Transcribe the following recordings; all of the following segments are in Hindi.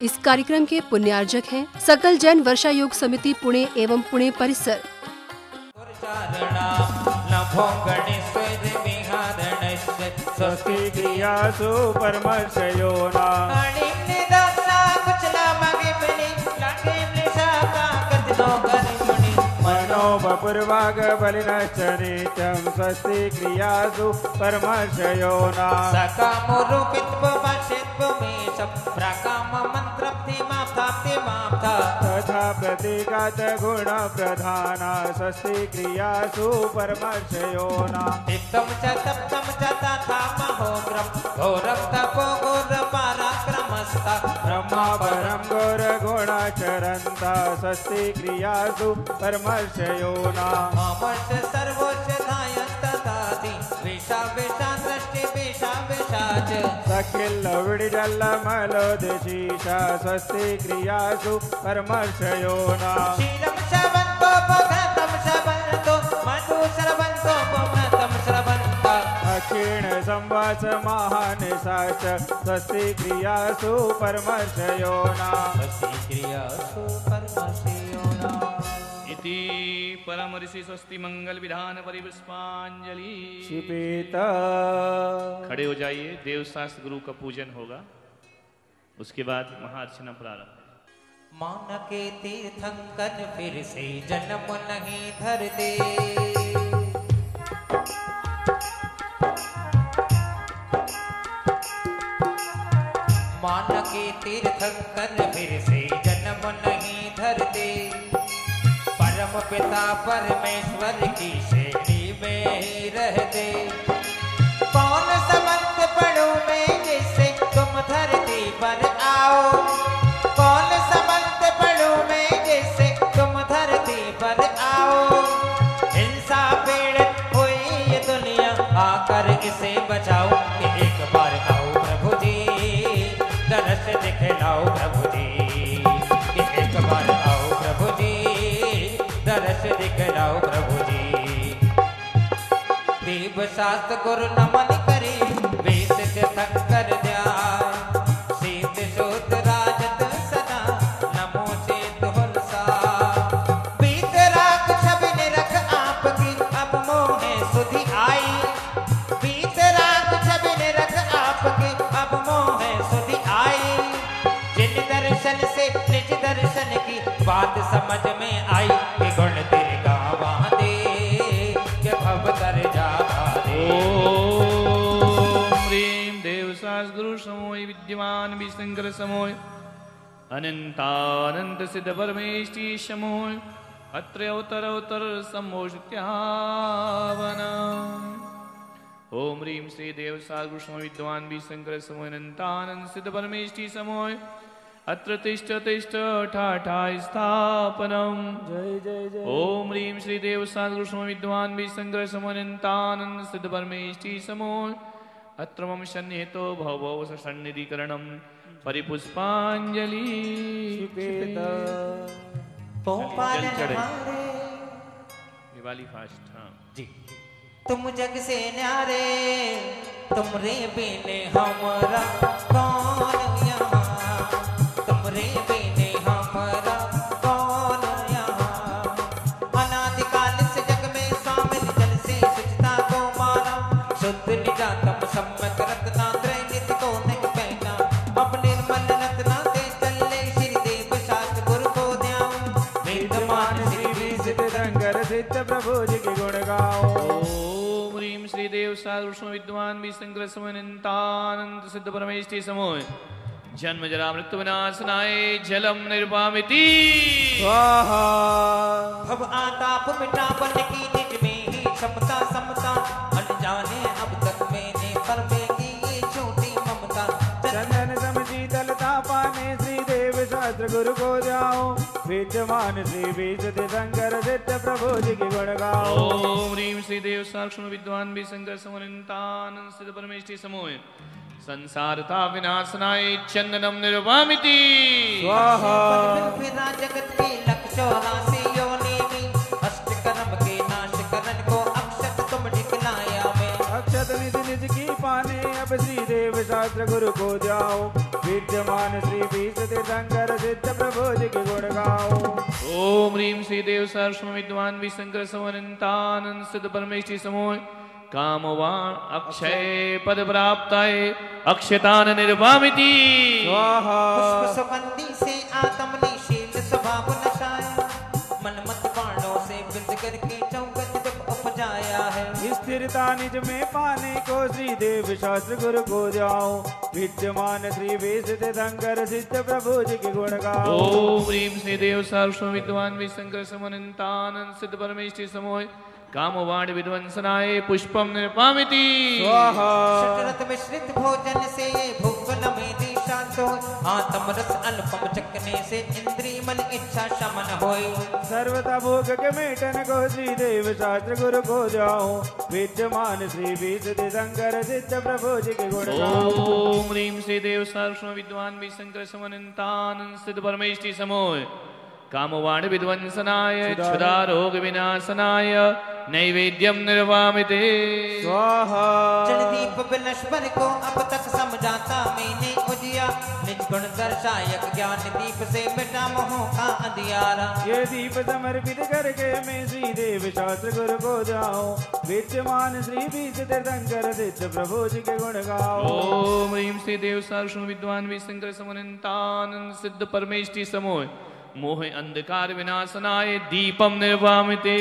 इस कार्यक्रम के पुण्यार्जक हैं सकल जैन वर्षा योग समिति पुणे एवं पुणे परिसर। स्वस्ति क्रियासु परमर्शयोना मनोपूर्वाग बलिनश्चरितं स्वस्ति क्रियासु परमर्शयोना तथा प्रतीकात गुण प्रधाना स्वस्ति क्रियासु परमर्शयोना तिक्तम च तप्तम च तथा महोग्रम घोरम तपो घोर पराक्रमस्ता ब्रह्मा परम घोर गुणाचरन्ता स्वस्ति क्रियासु परमर्शयोना अमर्ष सर्वोच्च धायस्तदाति विषा विषा दृष्टि विषा विषाच सखिल विडिजल मलोदशीषा स्वस्ति क्रियासु परमर्शयोना क्षीरम शवन्तो भगतम शवन्तो मधु श्रवन्तो भगतम श्रवन्ता अक्षीण संवास महानिशाच स्वस्ति क्रियासु परमर्शयोना स्वस्ति क्रियासु परमर्शयोना इति परम ऋषि स्वस्ति मंगल विधान परिपुष्पांजलि। शिपेत खड़े हो जाइए, देव शास्त्र गुरु का पूजन होगा, उसके बाद महार्चना प्रारंभ। मान के तीर्थंकर फिर से जन्म नहीं धरते, मान के तीर्थंकर फिर से जन्म नहीं धरते, परम पिता परमेश्वर की श्रेणी में ही रहते। कौन समर्थ पढ़ो में जिससे तुम धरती पर आओ, कौन समर्थ पढ़ो में जिससे तुम धरती पर आओ। हिंसा पीड़ित हुई ये दुनिया आकर इसे बचाओ, कि एक बार आओ प्रभु जी दरस दिखलाओ प्रभु जी, कि एक बार आओ प्रभु जी दरस दिखलाओ प्रभु जी। देव शास्त्र गुरु नमन करे वेद तीर्थंकर ध्यान, शीत शोध राजत सदा नमो से तुलसा। बीत राख छवि निरख आपकी अब मोहे सुधि आई, बीत राख छवि निरख आपकी अब मोहे सुधि आई। जिन दर्शन से निज दर्शन की बात समझ में आई, कि गुण तेरे गावा दे के भव तर जावा दे। ओम ह्रीं देव शास्त्र गुरु समोय विद्यमान विशंकर समोय अनंतानंत सिद्ध परमेष्टि समोय अत्र अवतर समोषत्यावना। ओम ह्रीं श्री देव शास्त्र गुरु समोय विद्वान विशंकर समोय अनंतानंत सिद्ध परमेष्टि समोय अत्र तिष्ठ तिष्ठ ठाठा स्थापनम। जय जय जय ओम ह्रीं श्री देव शास्त्र गुरु समोय विद्वान विशंकर समोय अनंतानंद सिद्ध परमेष्टि समोय अत्र मम सन्निहितो भवो सन्निधिकरणम परिपुष्पांजलि। शिपेत गोपाल जल चढ़े। हमारे दिवाली फास्ट। हाँ जी, तुम जग से न्यारे तुमरे बिने हमरा कौन यहाँ, तुमरे बिने हमरा कौन यहाँ। अनादिकाल से जग में शामिल जल से शुचिता को माना, शुद्ध निजातम सम्यक रत्ना त्रय नित्य को नहीं पहना। अब निर्मल रत्ना दे चले श्री देव शास्त्र गुरु को ध्यान, विद्यमान श्री सिद्ध शंकर सिद्ध प्रभु जी के गुण गाओ। ओम ह्रीं श्री देव शास्त्र गुरु समोय विद्वान विशंकर समोय अनंतानंद सिद्ध परमेष्टि समोय जन्म जरा मृत्यु विनाशनाय जलम निर्वामिति स्वाहा। अब आताप मिटावन की निज में ही क्षमता समता, अनजाने अब तक मैंने पर में की ये छोटी ममता। चंदन समशीतलता पाने श्री देव शास्त्र गुरु को जाओ, विद्यमान श्री विशुद्ध शंकर सिद्ध प्रभु जी के गुण गाओ। ओम ह्रीं श्री देव शास्त्र विद्वान विशंकर समोय अनंतानंद सिद्ध परमेष्टि समोय संसारता विनाशनाय चंदनम निर्वामिति स्वाहा। फिरा जगत की लख 84 योनि में, अष्ट कर्म के नाश करन को अक्षत तुम दिखलाया में। अक्षत निज निज की पाने अब श्री देव शास्त्र गुरु को जाओ, विद्यमान श्री बीज तीर्थंकर सिद्ध प्रभु जी के गुण गाओ। ओम ह्रीं श्री देव सर्वस्व विद्वान विशंकर समन्तानंद सिद्ध परमेष्टि समोय कामवान अक्षय पद प्राप्ताय अक्षतान निर्वामिति स्वाहा। पुष्प सुगंधि से आत्मनिशील स्वभाव नशाया, मनमत बाणों से बिंद करके चौगत जब उपजाया है। स्थिरता निज में पाने को श्री देव शास्त्र गुरु को जाओ। विद्यमान श्री वेश तीर्थंकर सिद्ध प्रभु जी के गुण गाओ। ओम ह्रीं श्री देव सर्वस्व विद्वान विशंकर समन्तानंद सिद्ध परमेष्टि समोय कामवाण विध्वंसनाय पुष्पम निर्पामिति स्वाहा। शतरथ मिश्रित भोजन से भूख लमेदी शांत हो, आत्मरस अनुपम चखने से इंद्रिय मन इच्छा शमन होई। सर्वथा भोग के मेटन को श्री देव शास्त्र गुरु को जाओ। विद्यमान श्री बीज तीर्थंकर सिद्ध प्रभु जी के गुण गाओ। ओम ह्रीं श्री देव सर्वस्व विद्वान विशंकर समन्तानंद सिद्ध परमेष्टि समोय कामवाण विध्वंसनाय क्षुधा रोग विनाशनाय नैवेद्यम निर्वामिते स्वाहा। जलदीप बिलश्वर को अब तक समझाता मैंने उजिया, निज गुण दर्शायक ज्ञान दीप से मिटा मोह का अंधियारा। ये दीप समर्पित करके मैं श्री देव शास्त्र गुरु को जाओ। विद्यमान श्री बीज तीर्थंकर सिद्ध प्रभु जी के गुण गाओ। ओम ह्रीं श्री देव सर्वस्व विद्वान विशंकर समन्तानंद सिद्ध परमेष्टि समोय मोह अंधकार विनाशनाय दीपम निर्वामिते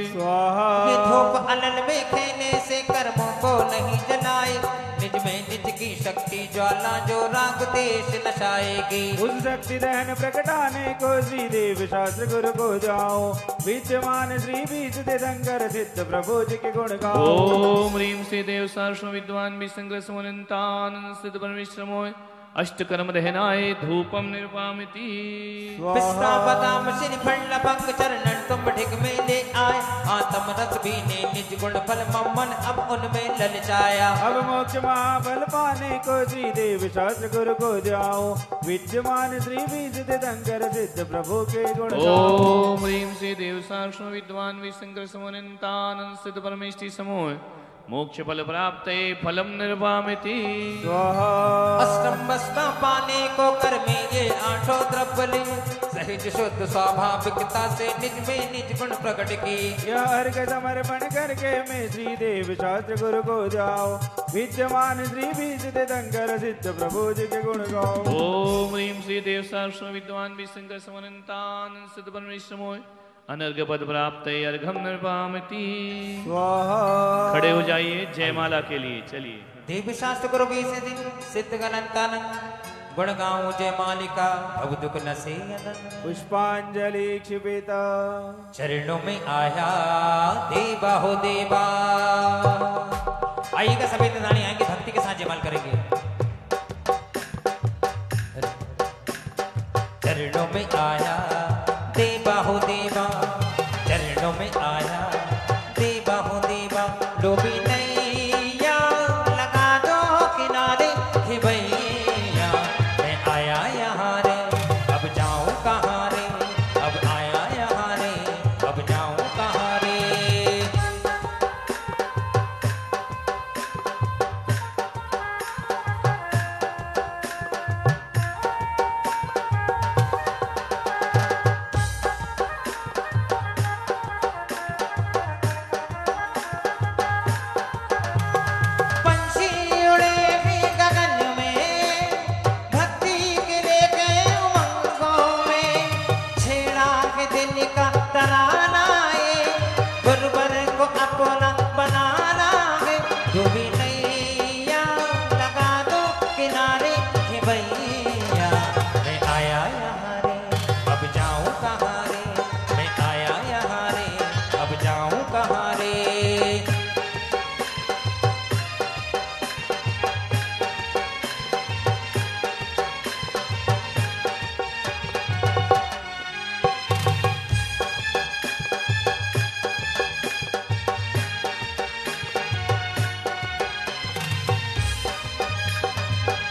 स्वाहा। ये धूप अलल में खेने से कर्मों को नहीं जलाए, निज में निज की शक्ति ज्वाला जो राग देश नशाएगी। उस शक्ति दहन प्रकटाने को श्री देव शास्त्र गुरु को जाओ। विद्यमान श्री बीज तीर्थंकर सिद्ध प्रभु जी के गुण गाओ। ओम ह्रीं श्री देव सर्वस्व विद्वान विशंकर समन्तानंद सिद्ध परमेष्टि समोय अष्टकर्म दहनाय धूपम निर्वामिति पिस्ता बादाम श्रीफल लवंग चरणन तुम ढिग में ले आए, आत्म रस भी ने निज गुण फल ममन अब उनमें ललचाया। अब मोक्ष महाफल पाने को श्री देव शास्त्र गुरु को जाओ। विद्यमान श्री बीज तीर्थंकर सिद्ध प्रभु के गुण गाओ। ओम ह्रीं श्री देव सर्वस्व विद्वान विशंकर समन्तानंद सिद्ध परमेष्टि समोय मोक्ष फल प्राप्त फलम निर्वामिति स्वाहा। अष्टम बस्ता पाने को कर में ये आठों द्रव्य ले, सहज शुद्ध स्वाभाविकता से निज में निज गुण प्रकट की। यह अर्घ समर्पण करके मैं श्री देव शास्त्र गुरु को जाओ। विद्यमान श्री बीज तीर्थंकर सिद्ध प्रभु जी के गुण गाओ। ओम ह्रीं श्री देव सर्वस्व विद्वान विशंकर समन्तानंद सिद्ध परमेष्टि समोय अनर्घ पद प्राप्त अर्घम निर्वामिति स्वाहा। खड़े हो जाइए जयमाला के लिए। चलिए देव शास्त्र गुरु भी सिद्ध गणंतान गुण गाऊं जय मालिका अब दुख नसे पुष्पांजलि क्षिपिता चरणों में आया देवा हो देवा। आइएगा सभी नानी आएंगे, भक्ति के साथ जयमाल करेंगे। चरणों में आया देवा हो देवा, चरणों में आया देवा हो देवा। डूबी नैया लगा दो किनारे हे भैया, मैं आया यहाँ रे अब जाऊँ कहाँ रे, अब आया यहाँ रे अब जाऊँ कहाँ रे।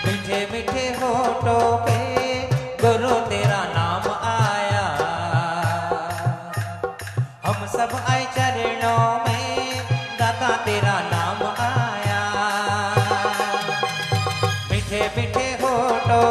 मीठे मीठे होठों पे गुरु तेरा नाम आया, हम सब आए चरणों में दाता तेरा नाम आया। मीठे मीठे होठों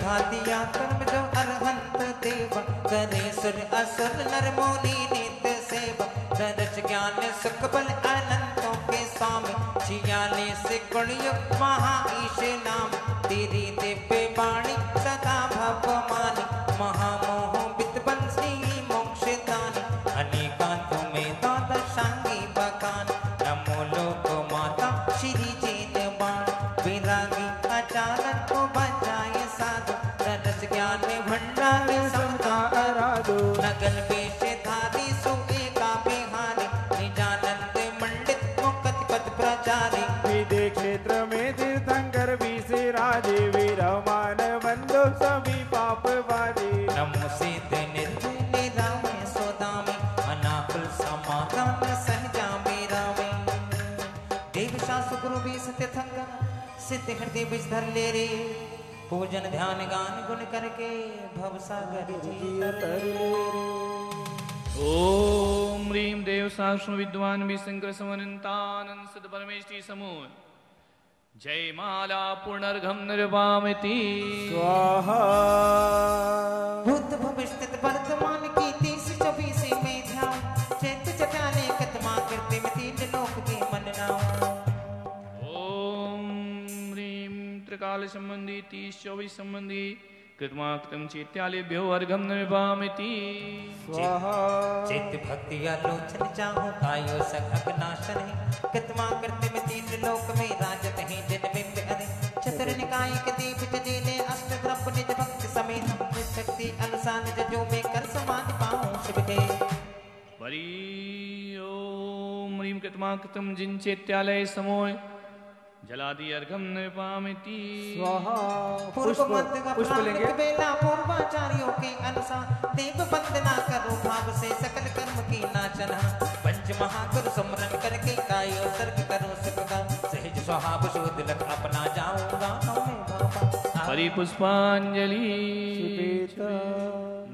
विधा दिया कर्म जो अरहंत देव करे सुर असुर नर मुनि नित्य सेव दर्श ज्ञान सुख बल अनंतों के स्वामी 46 गुण युक्त महा ईश नाम तेरी दिव्य वाणी सदा भवमानी महामोह विद्वन श्री मोक्षदानी अनेकांतों में द्वादशांगी बखान नमो लोक माता श्री जैनवाण विरागी अचानक को बचाए साधु रस ज्ञान में भंडार समता आराधो नगन वेशधारी सुए का बिहारी निजानंद मंडित मुकत पद प्रचारी विदेह क्षेत्र में तीर्थंकर विसे राजे वीरमान बंधु सभी पाप बाजे नमो सिद्ध निर्भय निरामय सोदामी अनाकुल समागम सहजा मीरामी देव शास्त्र गुरु भी सत्य थंगा सिद्ध हृदय बीज धर ले रे पूजन ध्यान गान गुण करके भव सागर जी तर ले रे। ओम ह्रीं देव साक्ष्म विद्वान विशंकर समनंतानंद सिद्ध परमेष्टि समूह जय माला पुनर्घम निर्वामिति स्वाहा भूत भविष्य वर्तमान की 30-24 में ध्यान चैत चटाने कतमा करते में 3 लोक के मन नाओ ओम ह्रीं त्रिकाल संबंधी 30-24 संबंधी कृतमाकृतं चैत्यालेभ्यो अर्घं निर्वामिति स्वाहा चित्त भक्ति आलोचन चाहूं कायो सखग नाशन है कृतमा करते में 3 लोक में राजत है जिन में प्यारे चतुर निकाय के दीप जजीले अष्ट द्रव्य निज भक्ति समेत शक्ति अनुसार जजो में कर समान पाऊं शिव के हरि ओम ह्रीं कृतमाकृतं जिन चैत्यालय समोय जलादि अर्घम निर्वामिति स्वाहा पूर्व मध्य का पुष्प लेंगे बेला पूर्वाचार्यों के अनुसार देव वंदना करो भाव से सकल कर्म की नाचना पंच महागुरु सुमरन करके कायो सर्ग करो सुखगा सहज स्वभाव शुद्ध लग अपना जाऊंगा मैं बाबा हरि पुष्पांजलि सुपेता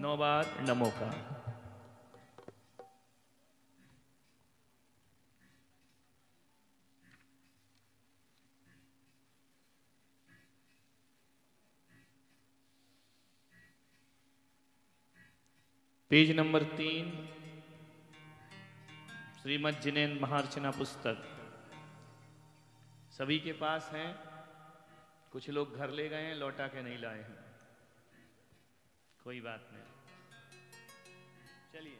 9 बार नमो का पेज नंबर 3 श्रीमद् जिनेन्द्र महार्चना पुस्तक सभी के पास हैं। कुछ लोग घर ले गए हैं, लौटा के नहीं लाए हैं, कोई बात नहीं। चलिए।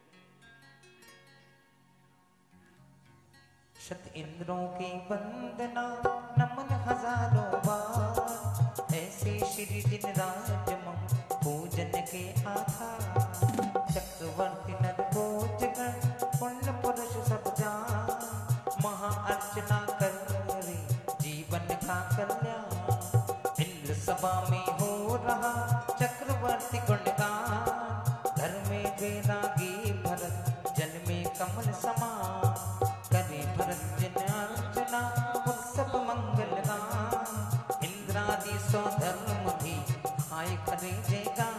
शत इंद्रों की वंदना नमन हजारों बार ऐसे श्री जिन राजमं पूजन के आधार चक्रवर्ती नर भोजगण पुण्य पुरुष सब जान महा अर्चना कर रे जीवन का कल्याण इंद्र सभा में हो रहा चक्रवर्ती गुणगान घर में वैरागी भरत जन में कमल समान करे भरत जन अर्चना उत्सव मंगल गान इंद्रादि स्वधर्म भी आय करे जयगा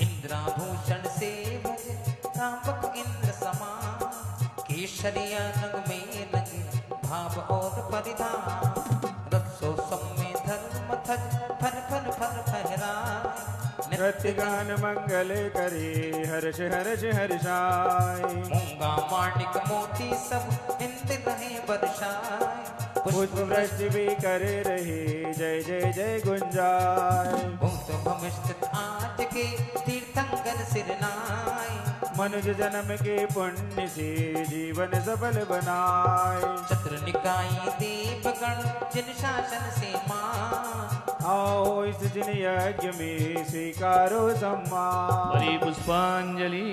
इंद्राभूषण से भज रामक इंद्र समान केशरिया रंग में लगे भाव और परिधान रसो सम्मे धर्म थज फर फर फर फहराए नृत्य गान मंगल करे हर्ष हर्ष हर्षाय मूंगा माणिक मोती सब इंद्र रहे बरसाए पुष्प वृष्टि भी करे रहे जय जय जय गुंजाय भूत भविष्य आज के तीर्थंकर सिरनाए मनुज जन्म के पुण्य से जीवन सफल बनाए चतुर निकाय देवगण जिन शासन से मान आओ इस जिन यज्ञ में स्वीकारो सम्मान हरि पुष्पांजलि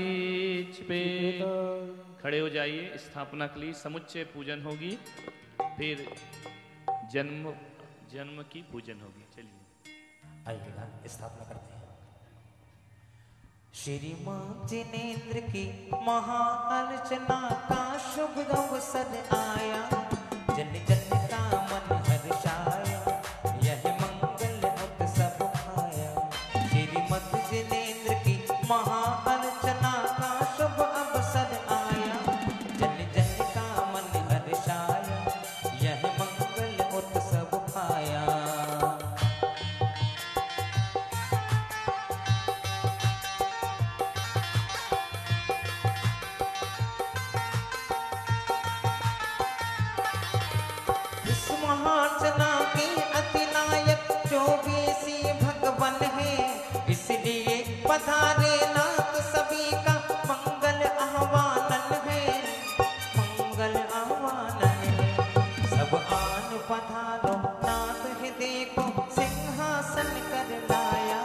पे खड़े हो जाइए। स्थापना के लिए समुच्चय पूजन होगी, फिर जन्म की पूजन होगी। चलिए आइएगा स्थापना करते हैं। श्रीमान जिनेन्द्र की महाअर्चना का शुभ अवसर आया जन जन का मन हर्षाया यह मंगल उत्सव आया। श्रीमद जिनेन्द्र की महाअर्चना का शुभ अवसर आया जन जन का मन हर्षाया यह मंगल उत्सव आया। अर्चना के अधिनायक 24 भगवान है, इसलिए पधारे नाथ सभी का मंगल आह्वान है, मंगल आह्वान है। सब आन पधारो नाथ है देखो सिंहासन कर लाया,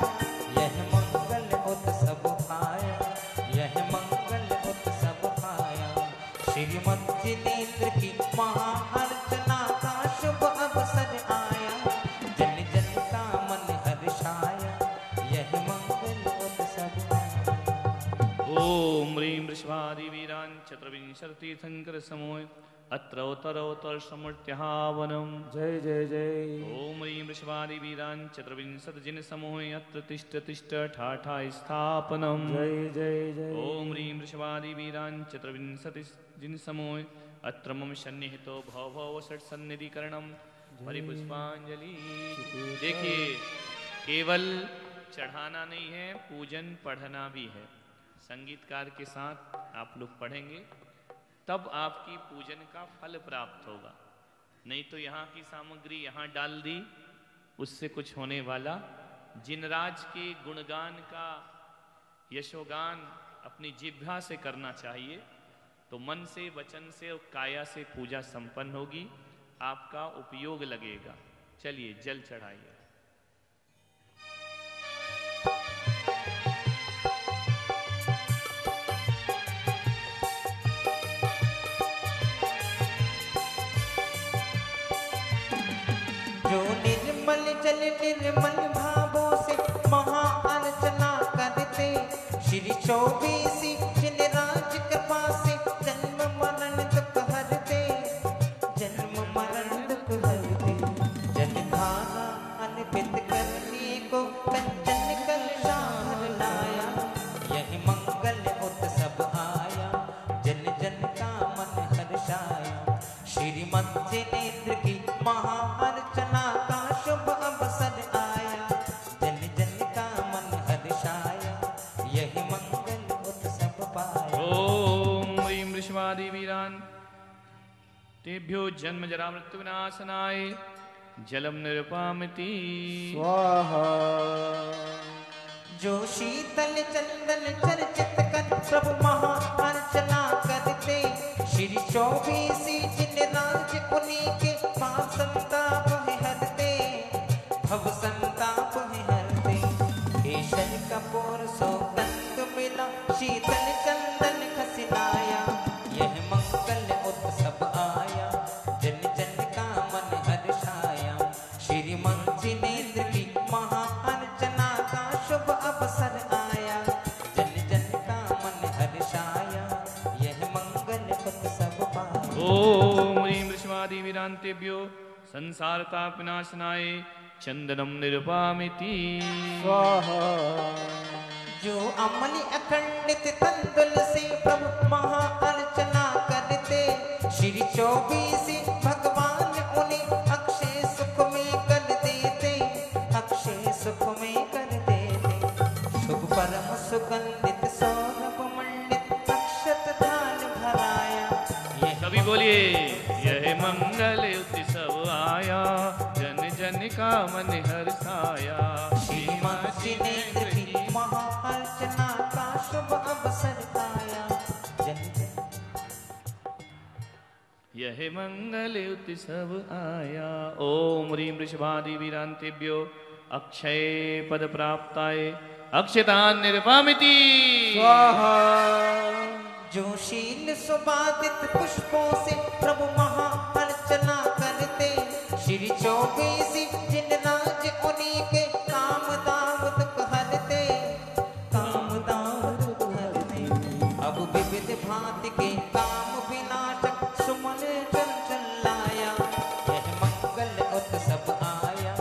यह मंगल उत्सव आया, यह मंगल उत्सव आया। श्रीमद जिनेन्द्र की महाअर्चना का शुभ अवसर आया, जन जन का मन हर्षाया, यह मंगल उत्सव आया। ओम ह्रीं वृषभादि वीरान् चतुर्विंशतितीर्थंकर समूह अत्र उत्तरोत्तर समूर्त्यावनम्। जय जय जय। ओम ह्रीं वृषभादि वीरान् चतुर्विंशति जिन समूह अत्र तिष्ठ तिष्ठ ठाठा स्थापनम्। जय जय जय। ओम ह्रीं वृषभादि वीरान् चतुर्विंशति जिन समूह अत्र मम सन्निहितो भव भव षट सन्निधिकरणम् परिपुष्पांजलि। देखिए, केवल चढ़ाना नहीं है, पूजन पढ़ना भी है। संगीतकार के साथ आप लोग पढ़ेंगे तब आपकी पूजन का फल प्राप्त होगा। नहीं तो यहाँ की सामग्री यहाँ डाल दी, उससे कुछ होने वाला। जिनराज के गुणगान का यशोगान अपनी जिह्वा से करना चाहिए, तो मन से, वचन से और काया से पूजा संपन्न होगी, आपका उपयोग लगेगा। चलिए जल चढ़ाइए। जो निर्मल जल निर्मल भावों से महाअर्चना करते, श्री 24 जिन राज कृपा से जन्म मरण दुख हरते, जन्म मरण दुख हरते। जन धारा अनपित करने को कंचन कलशा भर लाया, यह मंगल उत्सव आया, जन जन का मन हर्षाया। श्रीमद जिनेन्द्र की महाअर्चना का शुभ अवसर आया, जन जन का मन हर्षाया, यह मंगल उत्सव पाया। ओम ह्रीं वृषभादि वीरान् तेभ्यो जन्म जरा मृत्यु विनाशनाय जलम निरुपामिति स्वाहा। जो शीतल चंदन चर्चित कर प्रभु महाअर्चना करते, श्री 24 जिन राज उन्हीं के पाप संताप है हरते, भव संताप है हरते। केशर कपूर सौगंध मिला शीतल चंदन खसिनाया, यह मंगल उत्सव आया, जन जन का मन हर्षाया। श्रीमद जिनेन्द्र की महाअर्चना का शुभ अवसर आया, जन जन का मन हर्षाया, यह मंगल उत्सव पाया। ओम ह्रीं वृषभादि वीरान् तेभ्यो संसार ताप विनाशनाय चंदनम निरुपामिति स्वाहा। जो अमली अखंडित तंदुल से प्रभु महाअर्चना करते, श्री 24 भगवान उन्हें अक्षय सुख में कर देते, अक्षय सुख में कर देते। शुभ परम सुगंधित सौरभ मंडित अक्षत धान भराया, सभी बोलिए, यह मंगल उत्सव आया, जन जन का मन हर्षाया। श्रीमद जिनेन्द्र की महाअर्चना का शुभ अवसर आया, जन जन यह मंगल उत्सव आया। ओम ह्रीं वृषभादि वीरान् तेभ्यो अक्षय पद प्राप्ताय अक्षतान् निरुपामिति स्वाहा। जो शील सुबादित पुष्पों से प्रभु महाअर्चना करते, श्री 24 जिन राज उन्हीं के काम दाम दुख हरते, काम दाम दुख हरते। अब विविध भांति के काम विनाशक सुमन चंचल लाया, यह मंगल उत्सव आया,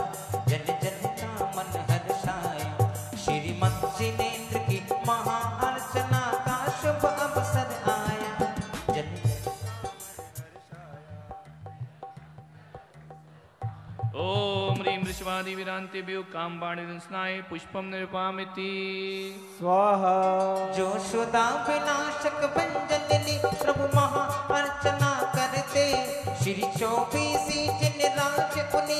जन जन का मन हर्षाया। श्रीमद जिनेन्द्र की महाअर्चना का शुभ अवसर आया, जन ओम ह्रीं वृषभादि वीरान् तेभ्यो कामबाणिदंसनाय पुष्पम निरुपामिति स्वाहा। जो शुदा विनाशक व्यंजन ली प्रभु महाअर्चना करते, श्री 24 जिन राज उन्हीं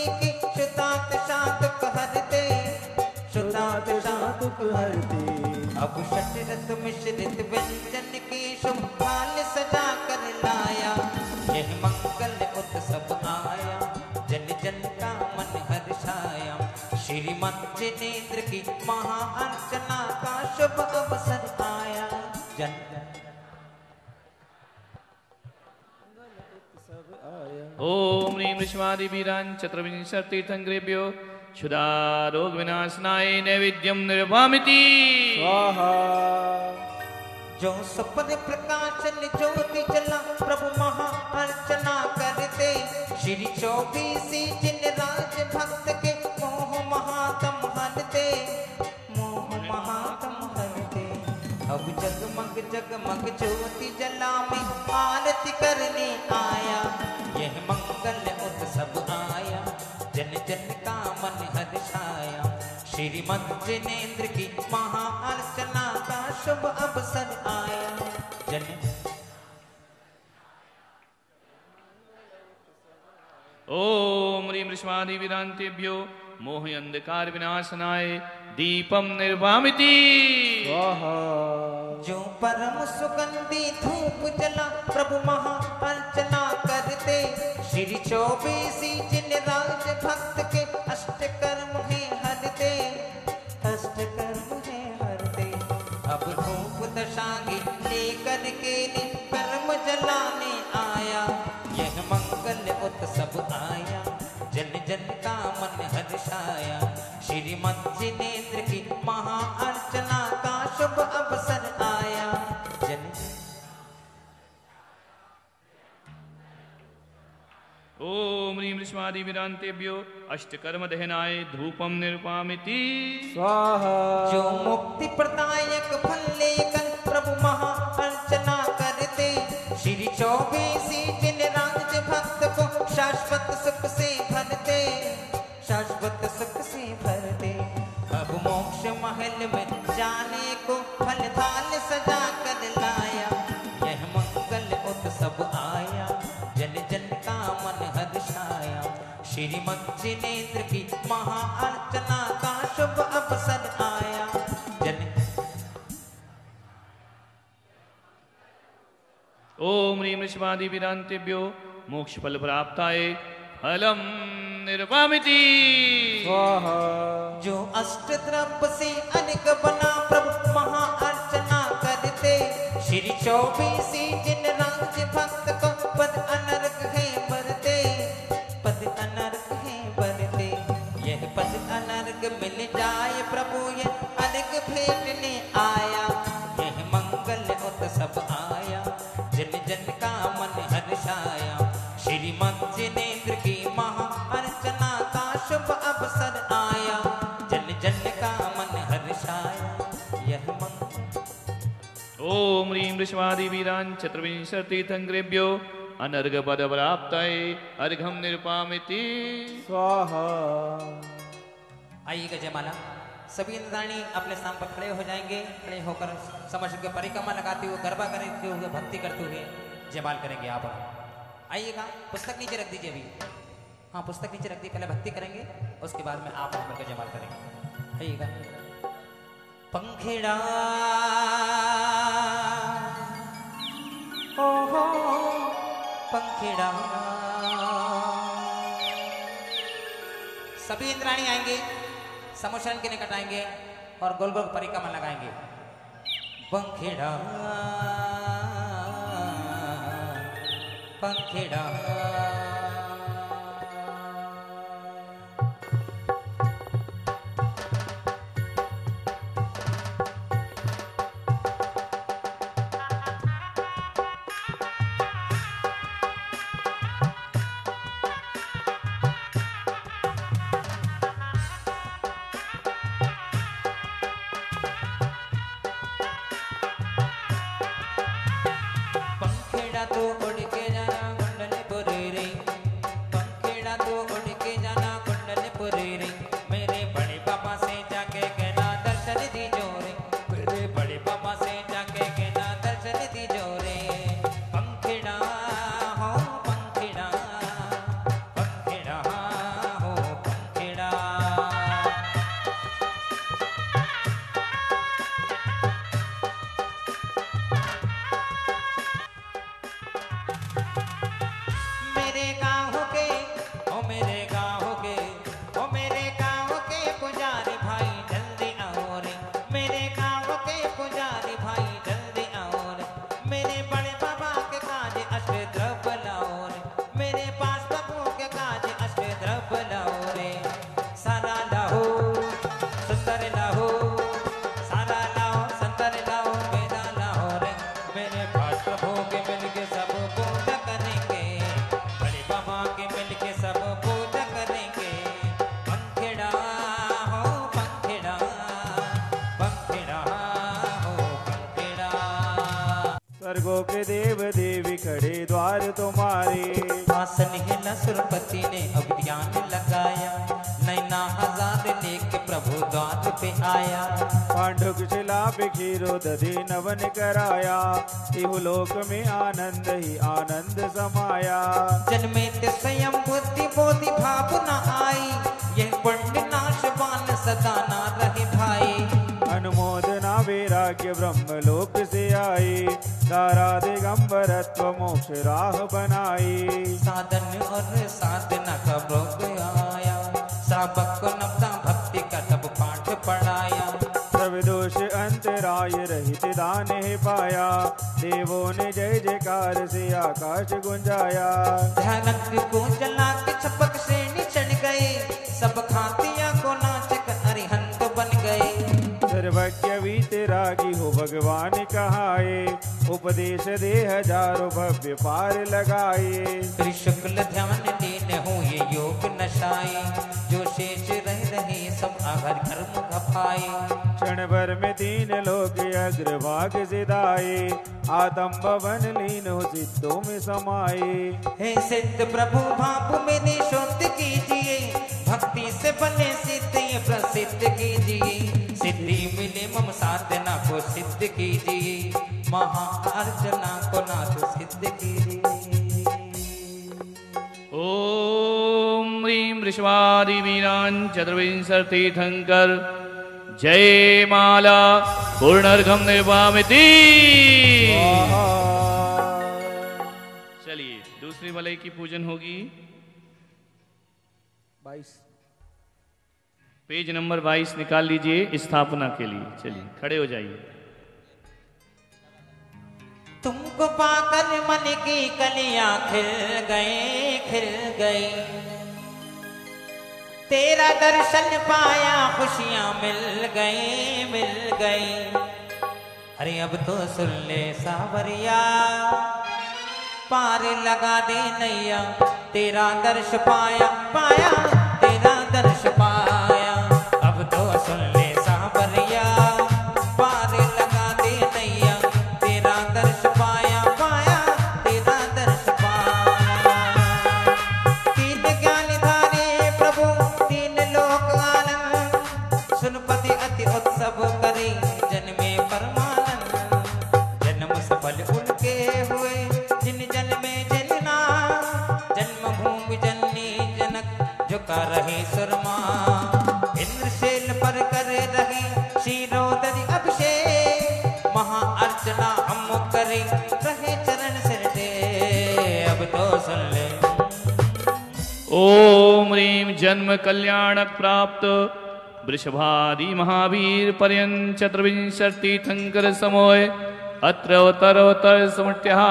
हरते। अब शतरत मिश्रित व्यंजन की शुभ थाल सजा कर लाया, यह मंगल उत्सव आया, जन जन का मन हर्षाया। श्रीमंत जिनेंद्र की महा अर्चना का शुभ अवसर आया, जन ओम ह्रीं विश्वादिवीरान् चतुर्विंशतितीर्थङ्करेभ्यो क्षुधारोग विनाशनाय नैवेद्यं निर्वामिति स्वाहा। जो सपन प्रकाशन ज्योति जला प्रभु महा अर्चना करते। श्री 24 जिन राज भक्त के मोह महातम हरते, मोह महातम हरते। अब जगमग जगमग ज्योति जला में आरती करने आया, यह मंगल उत्सव आया, जन जन का मन हर्षाया। श्रीमंत जिनेंद्र की महा अर्चना का शुभ अवसर आया, जन ओम ह्रीं विश्वादिवीरान्तेभ्यो मोह अंधकार विनाशनाय दीपम निर्वामिति स्वाहा। जो परम सुगंधी धूप जला प्रभु महा अर्चना करते। श्री 24 जिन राज भक्त के अष्ट कर्म है हरते, अष्ट कर्म है हरते। अब धूप दशांगी लेकर के कर्म जलाने आया, यह मंगल उत्सव आया, जन जन का मन हर्षाया। श्रीमंत जिनेंद्र की महा अर्चना का शुभ अवसर आया, जन ओम ह्रीं विश्वादिवीरान्तेभ्यो अष्टकर्म दहनाय धूपम निर्वामिति स्वाहा। जो मुक्ति प्रदायक फल लेकर प्रभु महा अर्चना करते। श्री 24 जिन राज भक्त को शाश्वत सुख से भरते, शाश्वत सुख से भरते। अब मोक्ष महल में जाने को फल थाल सजा कर लाया, यह मंगल उत्सव आया, जन जन का मन हर्षाया। श्रीमंत जिनेंद्र की महा अर्चना का शुभ अवसर आया, जन ओम ह्रीं विश्वादिवीरान्तेभ्यो मोक्ष फल प्राप्ताय फलम निर्वामिति स्वाहा। जो अष्ट द्रव्य से अनेक बना प्रभु महा अर्चना करते। श्री 24 जिन राज भक्त को पद अनर्क है बरते, पद अनर्क है बरते। यह पद अनर्क मिल जाए प्रभु यह अर्घ भेटने आया, यह मंगल उत्सव आया, जन जन का मन हर्षाया। श्रीमंत जिनेंद्र की महा अर्चना का शुभ अवसर आया, जन जन का मन हर्षाया, यह मंगल। ओम ह्रीं विश्वादिवीरान् चतुर्विंशतितीर्थङ्करेभ्यो अनर्घ पद प्राप्ताय अर्घम निर्वामिति स्वाहा। आइएगा जयमाला। सभी इंद्राणी अपने स्थान पर खड़े हो जाएंगे। खड़े होकर समस्त के परिक्रमा लगाते हुए गरबा करते हुए भक्ति करते हुए जयमाल करेंगे। आप आइएगा, पुस्तक नीचे रख दीजिए अभी। हाँ, पुस्तक नीचे रख दी, पहले भक्ति करेंगे, उसके बाद में आप मिलकर जयमाल करेंगे। आइएगा। पंखेड़ा ओहो पंखेड़ा। सभी इंद्राणी आएंगे, समोशन के निकट आएंगे और गोल गोल परिक्रमा लगाएंगे। पंखेड़ा पंखेड़ा तो उड़ के जाना गुंडल पुरे स्वर्गों के देव देवी खड़े द्वार तुम्हारे। आसन हिला सुरपति ने अब ध्यान लगाया, नैना आजाद लेके प्रभु द्वार पे आया। पांडुक शिला पे खीरो दधि नवन कराया, इहलोक में आनंद ही आनंद समाया। जन्मे ते स्वयं बुद्धि बोधि भाव न आई, यह पुण्य नाशवान सदा ना रहे भाई। अनुमोदना वैराग्य ब्रह्मलोक से आई, दारा दिगंबरत्व मोक्ष राह बनाई। साधन और साधना का रोग आया, साबक को नवता भक्ति का तब पाठ पढ़ाया। सब दोष अंतराय रहित दान है पाया, देवों ने जय जयकार से आकाश गुंजाया। ध्यानग्नि को जला के छपक श्रेणी चढ़ गए, सब खातिया को नाच कर अरिहंत बन गए। सर्वज्ञ वीतरागी हो भगवान कहाए, उपदेश दे हजारों भव्य पार लगाए। त्रिशुक्ल ध्यान लीन हो ये योग नशाए, जो शेष रह रहे सब आगर कर्म घपाए। क्षण भर में 3 लोक अग्रभाग सिधाए, आत्म भवन लीन हो सिद्धों में समाये। हे सिद्ध प्रभु भाप मेरे शुद्ध कीजिए, भक्ति से बने सिद्ध ये प्रसिद्ध कीजिए। सिद्धि मिले मम साधना को सिद्ध कीजिए, महाअर्चना को नाथ सिद्ध कीजिए। ओम ह्रीं वृषभादि वीरान् चतुर्विंशतितीर्थंकर जय माला पूर्णर्घम निर्वामिति। चलिए दूसरी मलई की पूजन होगी। 22 पेज नंबर 22 निकाल लीजिए स्थापना के लिए। चलिए खड़े हो जाइए। तुमको पाकर मन की कलियां खिल गई, तेरा दर्शन पाया खुशियां मिल गई। अरे अब तो सुन ले सावरिया, पार लगा दे नैया, तेरा दर्श पाया तेरा दर्श पाया। अब तो सुन ले सावरिया, पार लगा दे नैया, तेरा दर्श पाया तेरा दर्श पाया। 3 ज्ञान धारे प्रभु 3 लोक आनंद, सुनपति अति उत्सव करे जन्मे परमानंद। जन्म सफल उनके हुए जिन जन्मे जन्ना, जन्मभूमि जननी जनक झुका रहे सुरमा। इंद्रशैल पर कर रहे क्षीरोदधि अभिषेक, महाअर्चना हम करे रहे चरण सिर दे। अब तो सुन ले। ओम ह्रीं जन्म कल्याणक प्राप्त वृषभादि महावीर पर्यंत चतुर्विंशतितीर्थंकर समोय अत्र अवतर समुट्यावनम्।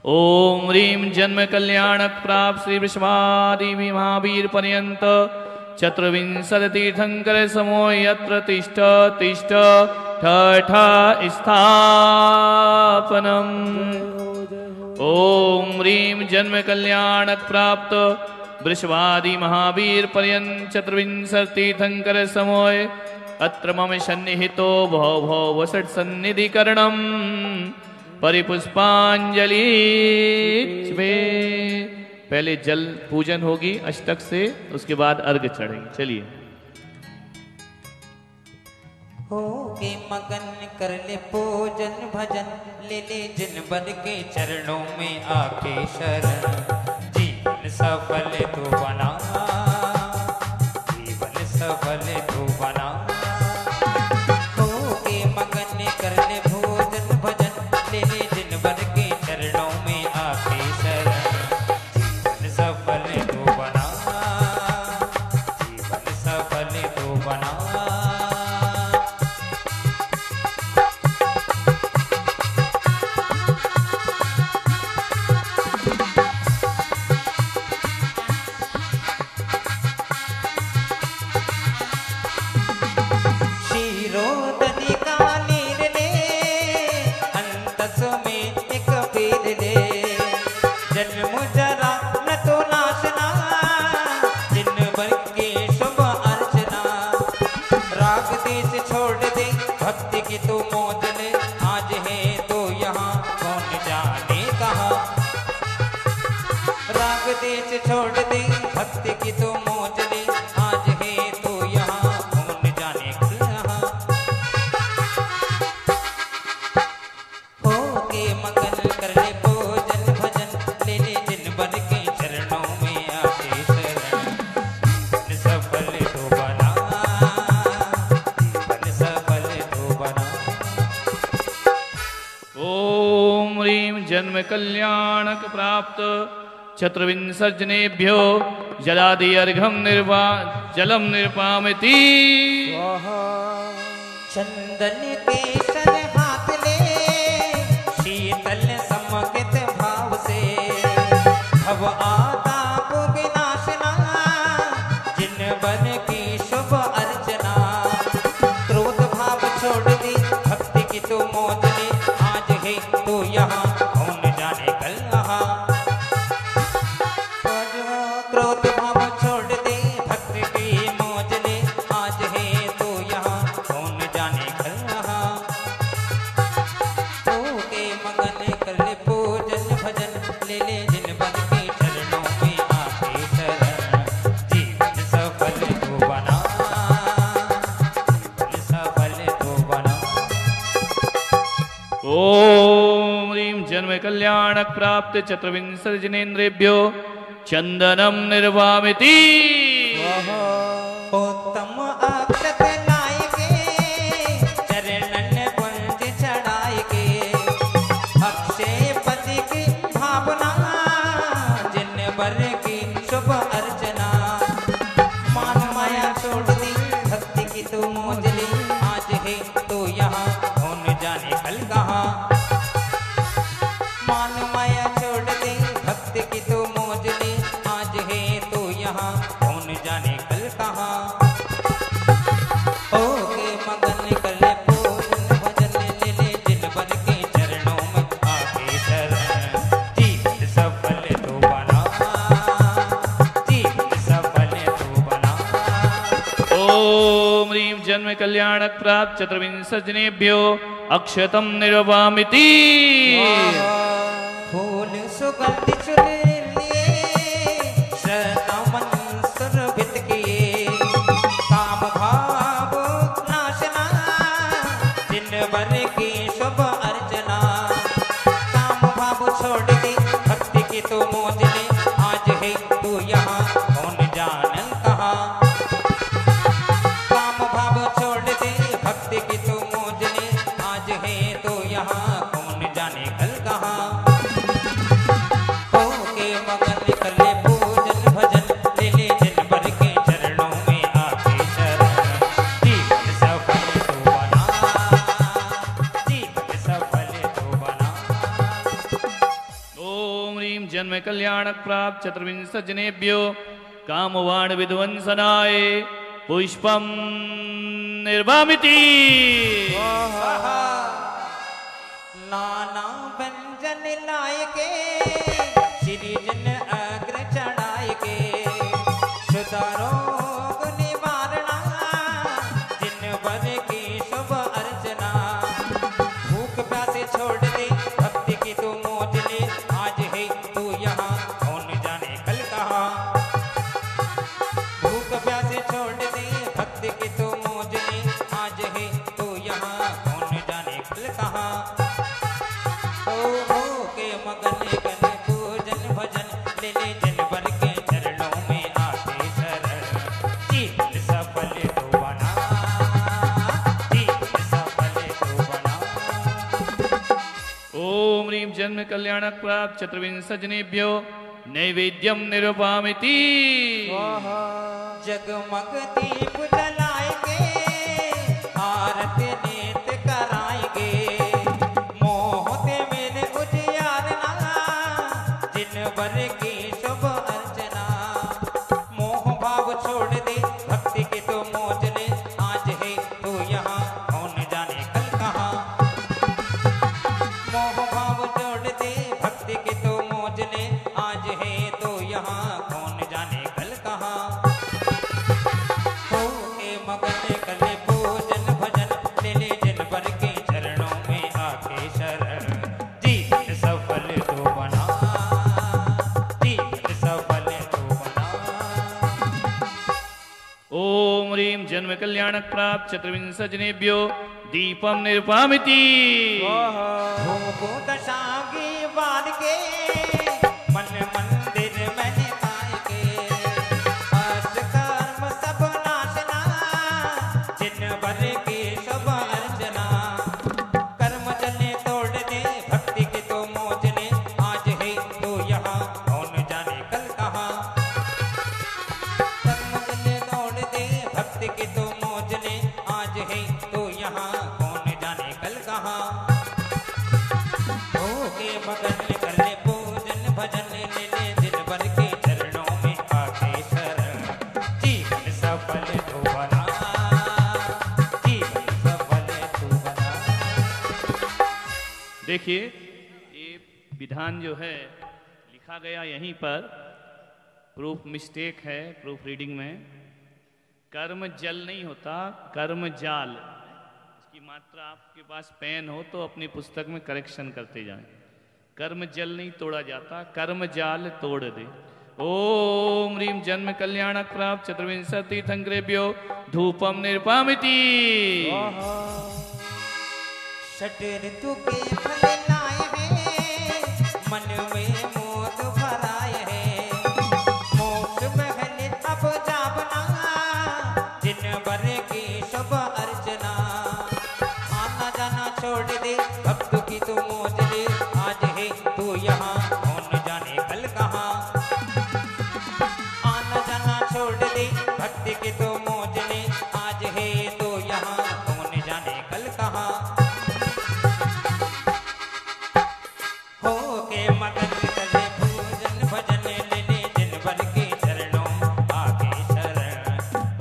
ओम ह्रीं जन्म कल्याणक प्राप्त श्री वृषभादि महावीर पर्यंत चतुर्विंशतितीर्थंकर समोय अत्र तिष्ठ ठठ स्थापनम्। ओम ह्रीं जन्म कल्याणक प्राप्त वृषभादि महावीर पर्यंत चतुर्विंशतितीर्थंकर समोय अत्र मम सन्निहितो भव वसट सन्निधिकरणम् परिपुष्पांजलि। पहले जल पूजन होगी अष्टक से, उसके बाद अर्घ चढ़ेंगे। चलिए हो के मगन कर ले पूजन भजन, ले जिन बन के चरणों में आके शरण। जीवन सफल तू बना, जीवन सफल तू बना। हो के मगन कर ले पूजन भजन, ले जिन बन के चरणों में आके शरण। जीवन सफल तू बना, जीवन सफल तू बना। जन्म जरा न तो नाश न बीच छोड़ दे भक्ति की तो मौज ले, आज है तो यहाँ कौन जाने कहाँ। हो के मगन कर ले भोजन भजन, ले ले जिन बन के चरणों में आके शरण। जीवन सफल तो बना, जीवन सफल तो बना। ओम ह्रीं जन्म कल्याणक प्राप्त चतुर्विंशजनेभ्यो जलादि अर्घम जलम निर्पामिति। चंदन केसर हाथ ले, शीतल समकित भाव से, भव आताप विनाशना, जिन बन की शुभ अर्चना। क्रोध भाव छोड़ दी भक्ति की तो मौज ले, आज है तो यहाँ कौन जाने कल कहाँ। क्रोध भाव छोड़ दे भक्ति की मौज ले, आज है तो यहाँ कौन जाने कल कहाँ। हो के मगन कर ले पूजन भजन, ले ले जिन बन के चरणों में आके शरण। जीवन सफल तो बना, जीवन सफल तो बना। ओम ह्रीं जन्म कल्याणक प्राप्त चतुर्विंशजनेन्द्रेभ्यो चंदनम निर्वामिति। उत्तम अक्षत लायके, चरणन कुंज चढ़ायके, अक्षय पति की भावना, जिन बर की शुभ अर्चना। मान माया छोड़ दी भक्ति की तो मौज ली, आज है तो यहाँ कौन जाने कल कहाँ। मान माया छोड़ दे भक्ति की तो मौज ली, आज है तो यहाँ कौन जाने कल कहाँ। हो के मगन कर ले पूजन भजन, ले ले जिन बन के चरणों में आके शरण। जीवन सफल तो बना, जीवन सफल तो बना। ओम ह्रीं जन्म कल्याणक प्राप्त चतुर्विंशजनेभ्यो अक्षतम निर्वामिति। फूल सुगंध चुन लिए, श्रद्धा मन सुरभित किए, काम भाव नाशना, जिन बर की शुभ अर्चना। काम भाव छोड़ दी भक्ति की तो मौज ले, आज है तो यहाँ कौन जानन कहाँ। काम भाव छोड़ दे भक्ति की तो मौज ले, आज है तो यहाँ कौन जाने कल कहाँ। हो के मगन कर ले पूजन भजन, ले ले जिन बर के चरणों में आके शरण। जीवन सफल तो बना, जीवन सफल तो बना। ओम ह्रीं जन्म कल्याणक प्राप्त चतुर्विंशजनेभ्यो कामवाण विध्वंसनाय पुष्पम निर्वामिति। नाना व्यंजन लायके, श्री जन अग्र चढ़ायके, सुधारोग निवारणा, जिन बर की शुभ अर्चना। भूख प्यासे छोड़ दे भक्ति की तो मौज ले, आज है तो यहाँ कौन जाने कल कहाँ। भूख प्यासे छोड़ दे भक्ति की तो मौज ले, आज है तो यहाँ कौन जाने कल कहाँ। हो के मगन कर पूजन भजन, ले ले जिन बर के चरणों में आके शरण। जीवन सफल तो बना, जीवन सफल तो बना। ओम ह्रीं जन्म कल्याणक प्राप्त चतुर्विंशजनेभ्यो नैवेद्यम निर्वामिति। जगमग दीप जलाएंगे, आरती नित्य कराएंगे, मोहते मेरे उजियारना, जिन बर की शुभ अर्चना। मोह भाव छोड़ दे भक्ति की तो मौज ले, आज है तो यहाँ कौन जाने कल कहाँ। मोह भाव छोड़ दे भक्ति की तो मौज ले, आज है तो यहाँ कौन जाने कल कहाँ। हो के मगन ओम ह्रीं जन्म कल्याणक प्राप्त चतुर्विंश जनेभ्यो दीपम निर्वामिति धूप दशांगी बाल के मन मंदिर मैंने पाए के अष्ट कर्म सब नाशना जिन बर की शुभ अर्चना कर्म जले तोड़ दे भक्ति के तो मोजने आज है तो यहाँ कौन जाने कल कहाँ कर्म जले तोड़ दे भक्ति के तो मोजने आज है तो यहाँ कौन जाने कल कहाँ हो के मगन कर ले पूजन भजन ले ले दिन भर के चरणों में आके शरण जीवन सफल तू बना जीवन सफल तू बना। देखिए ये विधान जो है लिखा गया यहीं पर, प्रूफ मिस्टेक है प्रूफ रीडिंग में। कर्म जल नहीं होता, कर्म जाल। इसकी मात्रा आपके पास पेन हो तो अपनी पुस्तक में करेक्शन करते जाएं। कर्म जल नहीं तोड़ा जाता, कर्म जाल तोड़ दे। ओम ह्रीं जन्म कल्याणक प्राप्त चतुर्विंशति तीर्थंकरेभ्यो धूपम निर्वामिति। षट ऋतु के फल लाए हैं मन में मोद भराए हैं मोक्ष महल अब जावना जिन बर की शुभ अर्चना आना जाना छोड़ दे भक्त की तू मौज ले आज है तू यहाँ कौन जाने कल कहाँ आना जाना छोड़ दे भक्ति की तू मौज ले आज है तो यहाँ कौन जाने कल कहाँ हो के मगन करे पूजन भजन ले ले दिन भर के चरणों आके शरण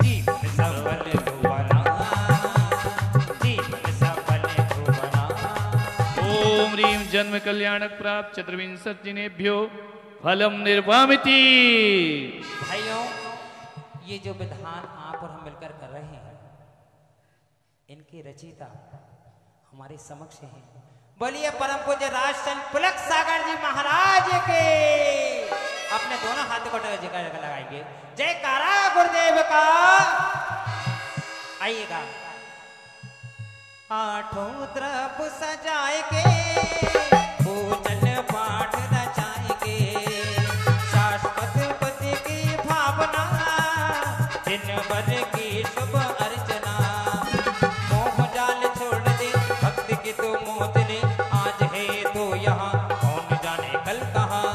जीवन सफल तू बना जीवन सफल तू बना। ओम ह्रीं जन्म कल्याणक प्राप्त चतुर्विंशति जनेभ्यो फलम निर्वामिति। भाइयों, ये जो विधान आप और हम मिलकर कर रहे हैं इनके रचयिता हमारे समक्ष हैं। बोलिए परम पूज्य राजचंद पुलक सागर जी महाराज के। अपने दोनों हाथों को जगह लगाएंगे। जयकारा गुरुदेव का। आइएगा। आठों तरफ सजाए के पूजन पाठ रचाए के शाश्वत पति की भावना दिन भर की शुभ अर्चना मोह जाल छोड़ दे भक्ति की तो मोज ले आज है तो यहाँ कौन जाने कल कहाँ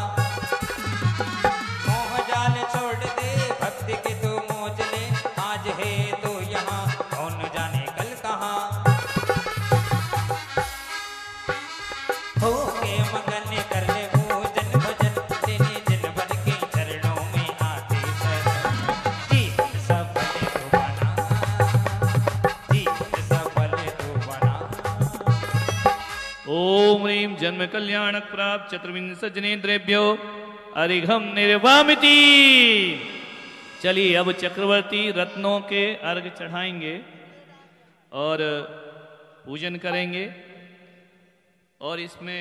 मोह जाल छोड़ दे भक्ति की तो मोज ले आज है तो यहाँ कौन जाने कल कहाँ हो के मगन कर ले पूजन भजन तेरे दिन भर के चरणों में आते शरण जीवन सफल तू बना जीवन सफल तू बना। ओम ह्रीं जन्म कल्याणक प्राप्त चतुर्विंश जनेन्द्रेभ्यो अर्घ्यम निर्वामिति। चलिए अब चक्रवर्ती रत्नों के अर्घ चढ़ाएंगे और पूजन करेंगे। और इसमें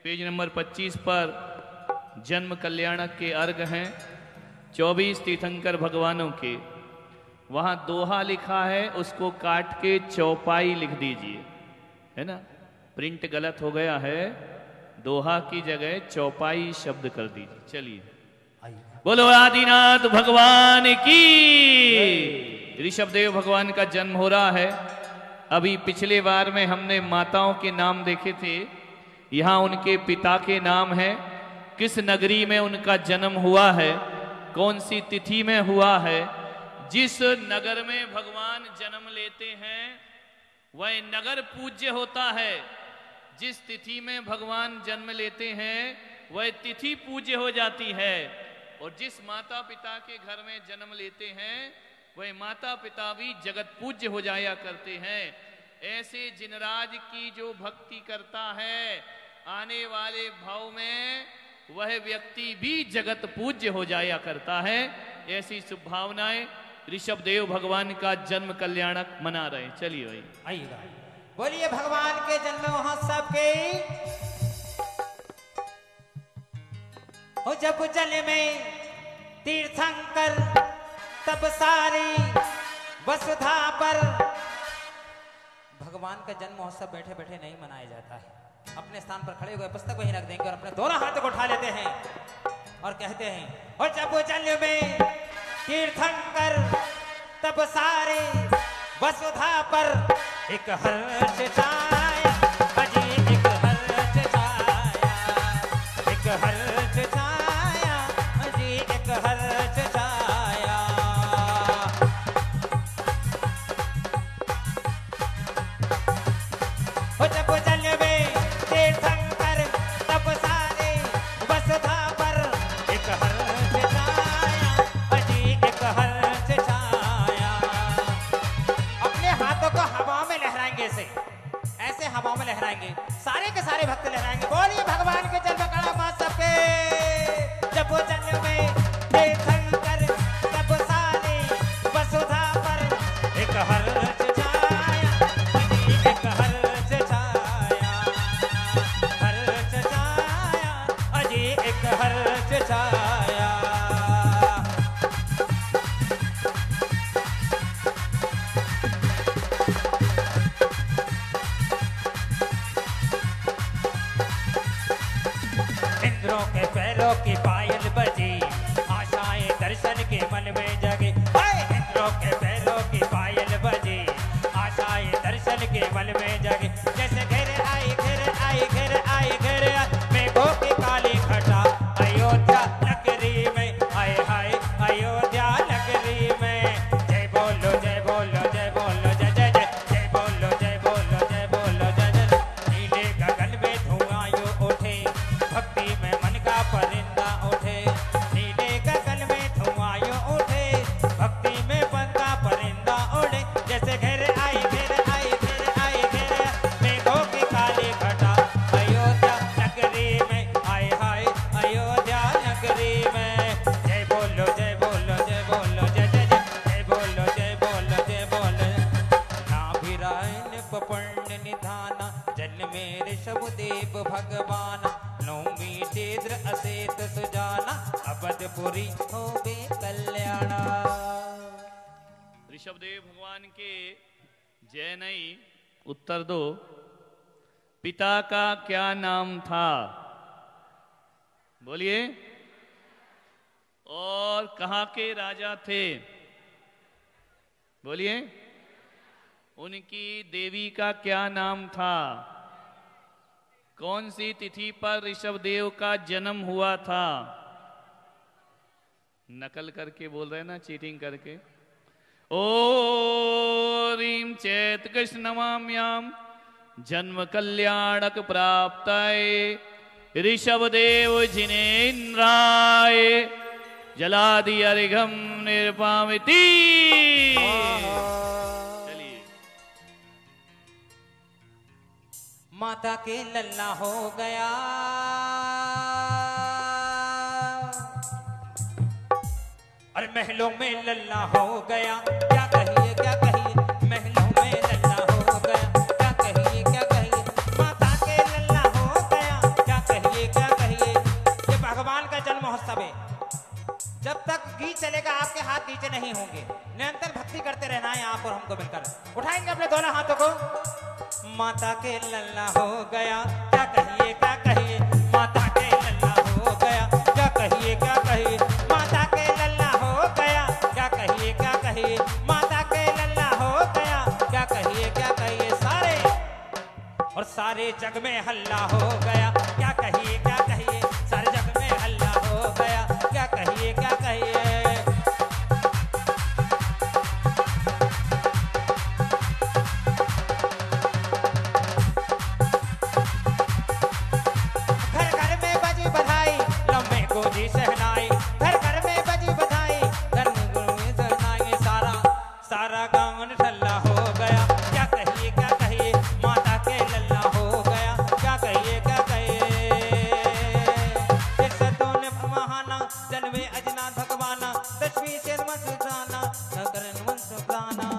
पेज नंबर 25 पर जन्म कल्याणक के अर्घ हैं 24 तीर्थंकर भगवानों के। वहाँ दोहा लिखा है, उसको काट के चौपाई लिख दीजिए, है ना। प्रिंट गलत हो गया है, दोहा की जगह चौपाई शब्द कर दीजिए। चलिए बोलो आदिनाथ भगवान की। ऋषभदेव भगवान का जन्म हो रहा है। अभी पिछले बार में हमने माताओं के नाम देखे थे, यहाँ उनके पिता के नाम है, किस नगरी में उनका जन्म हुआ है, कौन सी तिथि में हुआ है। जिस नगर में भगवान जन्म लेते हैं वह नगर पूज्य होता है। जिस तिथि में भगवान जन्म लेते हैं वह तिथि पूज्य हो जाती है। और जिस माता पिता के घर में जन्म लेते हैं वह माता पिता भी जगत पूज्य हो जाया करते हैं। ऐसे जिनराज की जो भक्ति करता है आने वाले भाव में वह व्यक्ति भी जगत पूज्य हो जाया करता है। ऐसी शुभ भावनाएं ऋषभदेव भगवान का जन्म कल्याणक मना रहे। चलिए भाई आइएगा। बोलिए भगवान के जन्म महोत्सव के। हो जब जल में तीर्थंकर तब सारी वसुधा पर। भगवान का जन्म महोत्सव बैठे बैठे नहीं मनाया जाता है। अपने स्थान पर खड़े हुए पुस्तक वहीं रख देंगे और अपने दोनों हाथों को उठा लेते हैं और कहते हैं, और जब जल में तीर्थंकर तब सारे वसुधा पर एक हर्ष छाया, अजी एक हर्ष छाया, एक हर्ष छाया, अजी एक हर्ष छाया। और जब जल में तीर्थंकर तब सारे वसुधा पर एक हर्ष छाया, अजी एक हर्ष छाया। अपने हाथों को हवा में लहराएंगे, ऐसे हवा में लहराएंगे, सारे के सारे भक्त लहराएंगे। बोलिए भगवान के जन्म कड़ा मां सबके। जब वो जन्म में तीर्थंकर तब सारे वसुधा पर एक हर्ष छाया, अजी एक हर्ष छाया, हर्ष छाया, अजी एक हर्ष छाया। इंद्रों के पैरों की पायल बजी, आशाएं दर्शन के मन में जगी। हाय इंद्रों के पैरों की पायल बजी, आशाएं दर्शन के मन में जगी। जैसे घर आई घर आई घर आई घर मेघों की काली घटा, अयोध्या नगरी में हाय हाय अयोध्या नगरी में। जय बोलो जय बोलो जय बोलो जय जय जय, जय बोलो जय बोलो जय बोलो जय जय। नीले गगन में धुआं यूं उठे, भक्ति में मन का परिंदा उठे। नीले गगन में धुआं यूं उठे, भक्ति में मन का परिंदा उड़े। जैसे घर आई घर आई घर आई घर मेघों की काली घटा, अयोध्या नगरी में हाय हाय अयोध्या नगरी में। जय बोलो जय बोलो जय बोलो जय जय जय, जय बोलो जय बोलो जय बोलो। नाभिरायन पपर्ण निधाना, जल में ऋषभदेव भगवाना। नौमी चेद्र असेत सुजाना, अवधपुरी होवे कल्याणा। ऋषभदेव भगवान के जय नहीं, उत्तर दो। पिता का क्या नाम था? बोलिए। और कहाँ के राजा थे? बोलिए। उनकी देवी का क्या नाम था? कौन सी तिथि पर ऋषभदेव का जन्म हुआ था? नकल करके बोल रहे ना, चीटिंग करके। ओ रीम चैत कृष्ण नमाम्याम, जन्म कल्याणक प्राप्ताय ऋषभदेव जिनेन्द्राय, जलादि अर्घम निर्पामिति। चलिए। माता के लल्ला हो गया, और महलों में लल्ला हो गया। क्या कहिए क्या कहिए, महलों में लल्ला हो गया। क्या कहिए क्या कहिए, माता के लल्ला हो गया। क्या कहिए क्या कहिए। ये भगवान का जन्म महोत्सव है। जब तक गीत चलेगा आपके हाथ नीचे नहीं होंगे। निरंतर भक्ति करते रहना है आप और हमको मिलकर। उठाएंगे अपने दोनों हाथों को। माता के लल्ला हो गया, क्या कहिए क्या कहिए, माता के लल्ला हो गया। क्या कहिए क्या कहिए, माता के लल्ला हो गया। क्या कहिए क्या कहिए, माता के लल्ला हो गया। क्या कहिए क्या कहिए, सारे और सारे जग में हल्ला हो गया। क्या कहिए क्या कहिए, सारे जग में हल्ला हो गया। क्या कहिए क्या कहिए। घर घर में बजी बधाई, लम्बे को जी सहनाई। घर घर में बजी बधाई, घर में सहनाई। सारा सारा गाँव ठल्ला हो गया। क्या कहिए क्या कहिए, माता के लल्ला हो गया। क्या कहिए क्या कहिए। एक सतों महाना, जन्मे अजनाथ भगवाना। दशवीं से मसुदाना, नगरन वंशुदाना।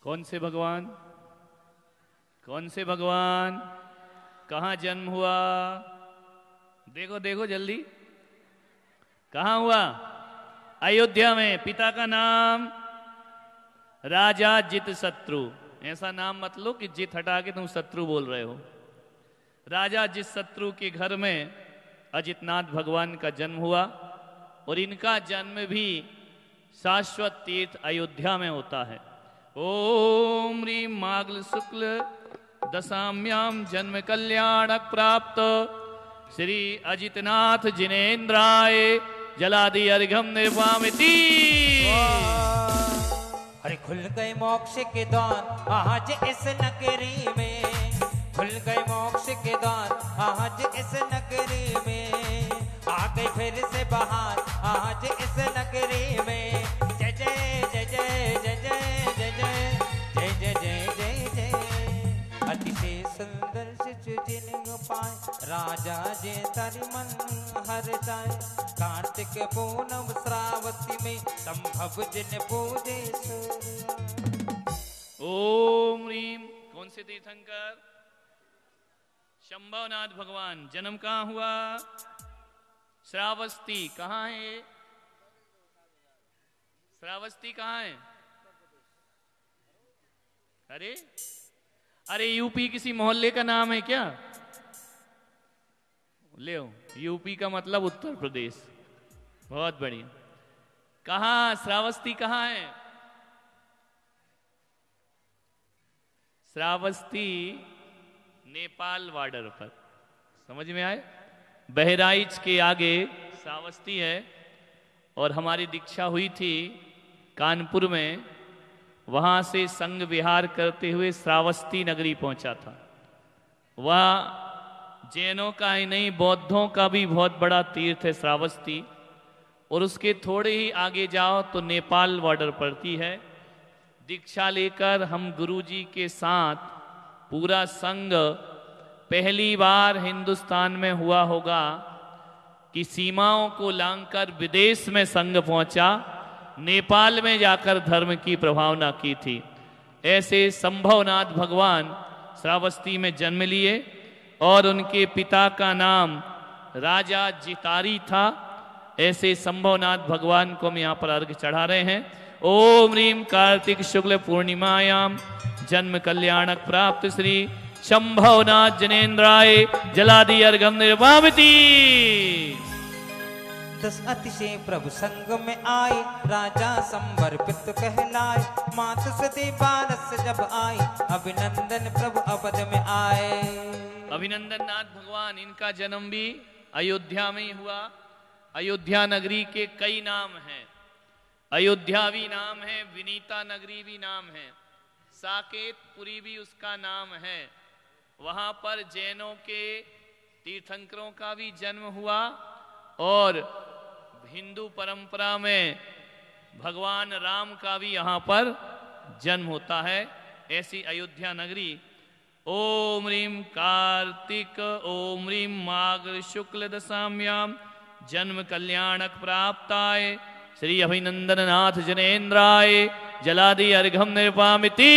कौन से भगवान? कौन से भगवान? कहाँ जन्म हुआ? देखो देखो जल्दी, कहाँ हुआ? अयोध्या में पिता का नाम राजा जित शत्रु। ऐसा नाम मत लो कि जित हटा के तुम शत्रु बोल रहे हो। राजा जित शत्रु के घर में अजितनाथ भगवान का जन्म हुआ और इनका जन्म भी शाश्वत तीर्थ अयोध्या में होता है। ओम ह्रीं माघ शुक्ल दशाम्याम जन्म कल्याणक प्राप्त श्री अजितनाथ जिनेन्द्राय जलादि अर्घम निर्वामिति। अरे खुल गए मोक्ष के द्वार आज इस नगरी में, खुल गए मोक्ष के द्वार आज इस नगरी में, आ गई फिर से बहार आज इस नगरी में। जय जय जय जय जय जय जय जय जय जय जय जय जय। अतिशय सुंदर शिशु जिन पाए राजा जे तारी मन हर जाए। कार्तिक पूनम श्रावती में संभव जिन पूजे सूर्य। ओम ह्रीं कौन से तीर्थंकर? शंभवनाथ भगवान। जन्म कहाँ हुआ? श्रावस्ती। कहाँ है? श्रावस्ती कहाँ है? अरे अरे यूपी किसी मोहल्ले का नाम है क्या? ले यूपी का मतलब उत्तर प्रदेश। बहुत बढ़िया। कहाँ श्रावस्ती कहाँ है? श्रावस्ती नेपाल बॉर्डर पर। समझ में आए? बहराइच के आगे श्रावस्ती है। और हमारी दीक्षा हुई थी कानपुर में, वहां से संघ विहार करते हुए श्रावस्ती नगरी पहुंचा था। वह जैनों का ही नहीं बौद्धों का भी बहुत बड़ा तीर्थ है श्रावस्ती। और उसके थोड़े ही आगे जाओ तो नेपाल बॉर्डर पड़ती है। दीक्षा लेकर हम गुरुजी के साथ पूरा संघ पहली बार हिंदुस्तान में हुआ होगा कि सीमाओं को लांघकर विदेश में संघ पहुंचा, नेपाल में जाकर धर्म की प्रभावना की थी। ऐसे शंभवनाथ भगवान श्रावस्ती में जन्म लिए और उनके पिता का नाम राजा जितारी था। ऐसे शंभवनाथ भगवान को हम यहाँ पर अर्घ चढ़ा रहे हैं। ओम ह्रीं कार्तिक शुक्ल पूर्णिमायाम जन्म कल्याणक प्राप्त श्री शंभवनाथ जिनेन्द्राय जलादि अर्घम निर्वामिति। दस अतिशय प्रभु संग में आए राजा समर्पित कहलाए। मात सती बारस जब आई अभिनंदन प्रभु अवध में आए। अभिनंदन नाथ भगवान, इनका जन्म भी अयोध्या में ही हुआ। अयोध्या नगरी के कई नाम हैं। अयोध्या भी नाम है, विनीता नगरी भी नाम है, साकेतपुरी भी उसका नाम है। वहां पर जैनों के तीर्थंकरों का भी जन्म हुआ और हिंदू परंपरा में भगवान राम का भी यहाँ पर जन्म होता है। ऐसी अयोध्या नगरी। ओम ह्रीं कार्तिक ओम ह्रीं माघ शुक्ल दशाम्याम जन्म कल्याणक प्राप्ताय श्री अभिनंदन नाथ जनेन्द्राय जलादि अर्घम निर्वामिति।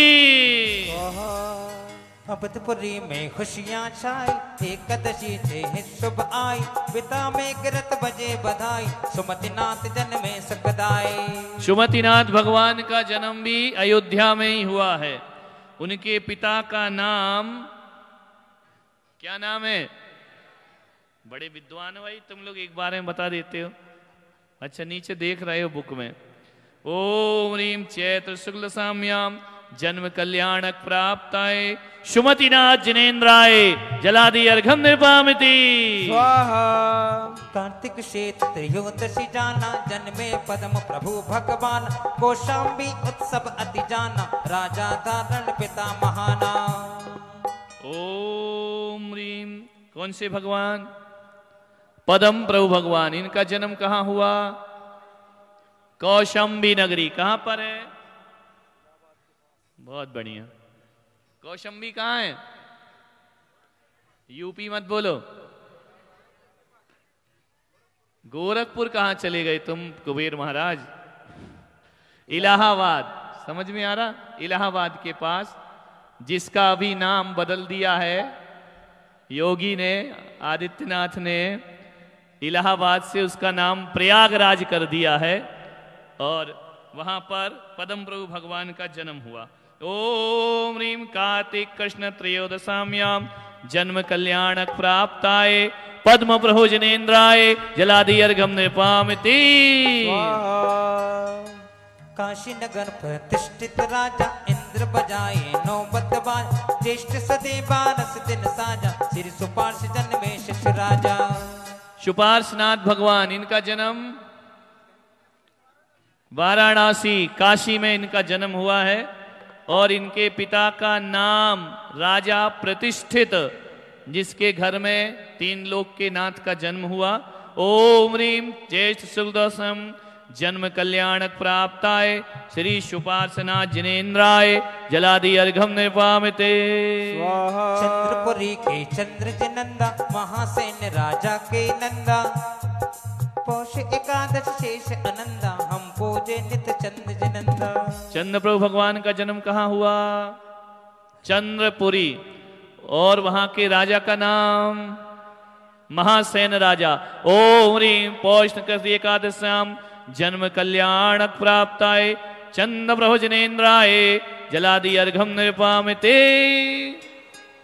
अवधपुरी में खुशियाँ छाई एकादशी थे शुभ आई। पिता में गिरत बजे बधाई सुमतिनाथ जन्मे सुखदाई। सुमतिनाथ भगवान का जन्म भी अयोध्या में ही हुआ है। उनके पिता का नाम क्या नाम है? बड़े विद्वान हो भाई तुम लोग, एक बार में बता देते हो। अच्छा नीचे देख रहे हो बुक में। ओम ह्रीं चैत्र शुक्ल साम्याम जन्म कल्याणक प्राप्ताय सुमतिनाथ जिनेन्द्राय जलादि अर्घम निर्वामिति। स्वाहा। कार्तिक क्षेत्र त्रयोदशी जाना जन्मे पद्म प्रभु भगवान। कौशाम्बी उत्सव अति जाना राजा धारण पिता महाना। ओम ह्रीं कौन से भगवान? पद्म प्रभु भगवान। इनका जन्म कहाँ हुआ? कौशाम्बी नगरी। कहाँ पर है? बहुत बढ़िया। कौशाम्बी कहाँ है? यूपी मत बोलो। गोरखपुर कहाँ चले गए तुम कुबेर महाराज? इलाहाबाद। समझ में आ रहा? इलाहाबाद के पास, जिसका अभी नाम बदल दिया है योगी ने, आदित्यनाथ ने। इलाहाबाद से उसका नाम प्रयागराज कर दिया है। और वहां पर पद्म प्रभु भगवान का जन्म हुआ। ओम ह्रीम कार्तिक कृष्ण त्रयोदशाम्याम जन्म कल्याणक प्राप्ताय पद्म प्रभु जनेन्द्राय जलादि अर्घम निर्पामिति। काशी नगर प्रतिष्ठित राजा इंद्र बजाए नौबत बाज, ज्येष्ठ सदे 12 दिन साजा, श्री सुपार्श जन्मे शिश राजा। सुपार्शनाथ भगवान, इनका जन्म वाराणसी काशी में इनका जन्म हुआ है और इनके पिता का नाम राजा प्रतिष्ठित, जिसके घर में 3 लोक के नाथ का जन्म हुआ। ओम ह्रीम ज्येष्ठ शुक्लदशम जन्म कल्याणक प्राप्ताय श्री सुपार्शनाथ जिनेन्द्राय जलादि अर्घम निर्वामिते। चंद्रपुरी के चंद्र जनंदा, महासेन राजा के नंदा, पौष एकादश शेष अनंदा, हम पूजे नित चंद्र जनंदा। चंद्र प्रभु भगवान का जन्म कहाँ हुआ? चंद्रपुरी, और वहां के राजा का नाम महासेन राजा। ओम ह्रीम पौष एकादश्याम जन्म कल्याणक प्राप्ताय चंद्र प्रभु जनेन्द्राय जलादि अर्घम निर्पामिते।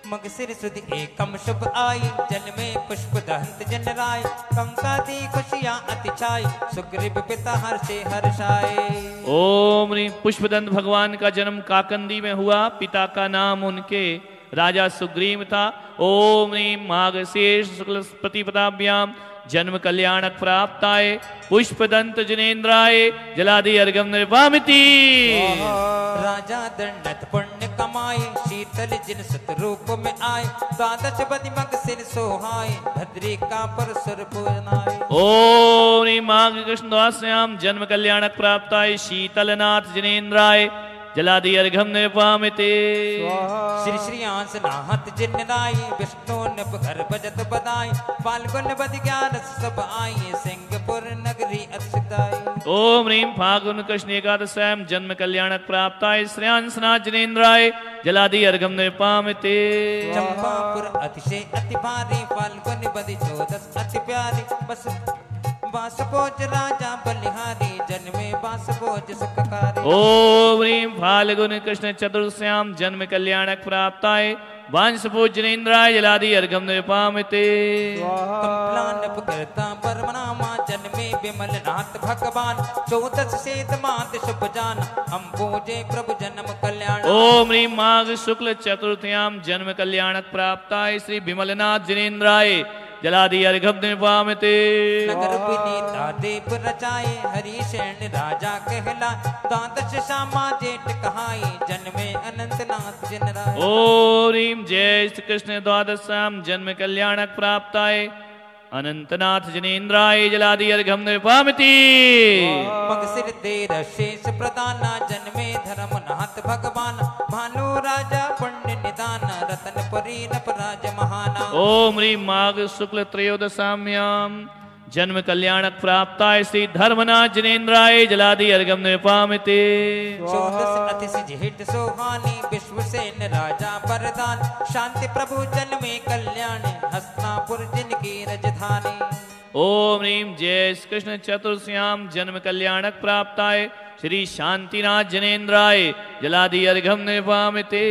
मगसिर सुद एकम शुभ आई, जन में पुष्प दहंत जन राय, कंकादी खुशियां अति छाई, सुग्रीव पिता हर्षे हर्षाए। ओम ह्रीम पुष्पदंत भगवान का जन्म काकंदी में हुआ, पिता का नाम उनके राजा सुग्रीव था। ओम ह्रीम माघशीर्ष शुक्ल प्रतिपदाभ्याम जन्म कल्याणक प्राप्ताय पुष्पदंत जनेन्द्राय जलादि अर्घम निर्वामिति। राजा दंडत पुण्य कमाए, शीतल जिन सतरूप में आए, द्वादश बदि मगसिर सोहाए, भद्रिका पर सुरपुरनाए। ओम माघ कृष्ण द्वादश्याम जन्म कल्याणक प्राप्ताय शीतलनाथ जनेन्द्राय जलादि अर्घम निर्वामिते। श्री श्री आंस नाहत जिन राय, विष्णु नभ घर बजत बदाई, फाल्गुन बद 11 सब आए, सिंहपुर नगरी अक्षताई। ओम ह्रीम फागुन कृष्ण एकादश्याम जन्म कल्याणक प्राप्ताय श्रेयांसनाथ जनेन्द्राय जलादि अर्घम निर्वामिते। चंपापुर अतिशय अति भारी, फाल्गुन बद 14 अति प्यारी, बस बासभोज राजा बलिहारी, जन्मे बासभोज सुखकारी। ओम ह्रीम फाल्गुन कृष्ण चतुर्दश्याम जन्म कल्याणक प्राप्ताय वांशभोज जनेन्द्राय जलादि अर्घम निर्वामिते। कंप्लानप करता परमनामा, जन्मे विमल नाथ भगवान, 14 सेत मात शुभ जान, हम पूजे प्रभु जन्म कल्याण। ओम ह्रीम माघ शुक्ल चतुर्थ्याम जन्म कल्याणक प्राप्ताय श्री विमलनाथ जनेन्द्राय जलादि अर्घम निर्वामिते। नगर विनीता देव रचाए, हरिशरण राजा कहला, द्वादश श्यामा जेठ कहाए, जन्मे अनंतनाथ जिन राय। ओम ह्रीम ज्येष्ठ कृष्ण द्वादश्याम जन्म कल्याणक प्राप्ताय अनंतनाथ जनेन्द्राय जलादि अर्घम निर्वामिति। मगसिर देर शेष प्रदाना, जन्मे धर्मनाथ भगवान, भानु राजा पुण्य निदान, रतनपुरी नपराज महाना। ओम ह्रीम माघ शुक्ल त्रयोदशाम्याम जन्म कल्याणक प्राप्ताय श्री धर्मनाथ जनेन्द्राय जलादि अर्घम निर्वामिते। 14 अतिशि जेठ सोहानी, विश्वसेन राजा वरदान, शांति प्रभु जन्मे कल्याण, हस्तिनापुर जिनकी राजधानी। ओम ह्रीम ज्येष्ठ कृष्ण चतुर्दश्याम जन्म कल्याणक प्राप्ताय श्री शांतिनाथ जनेन्द्राय जलादि अर्घम निर्वामिते।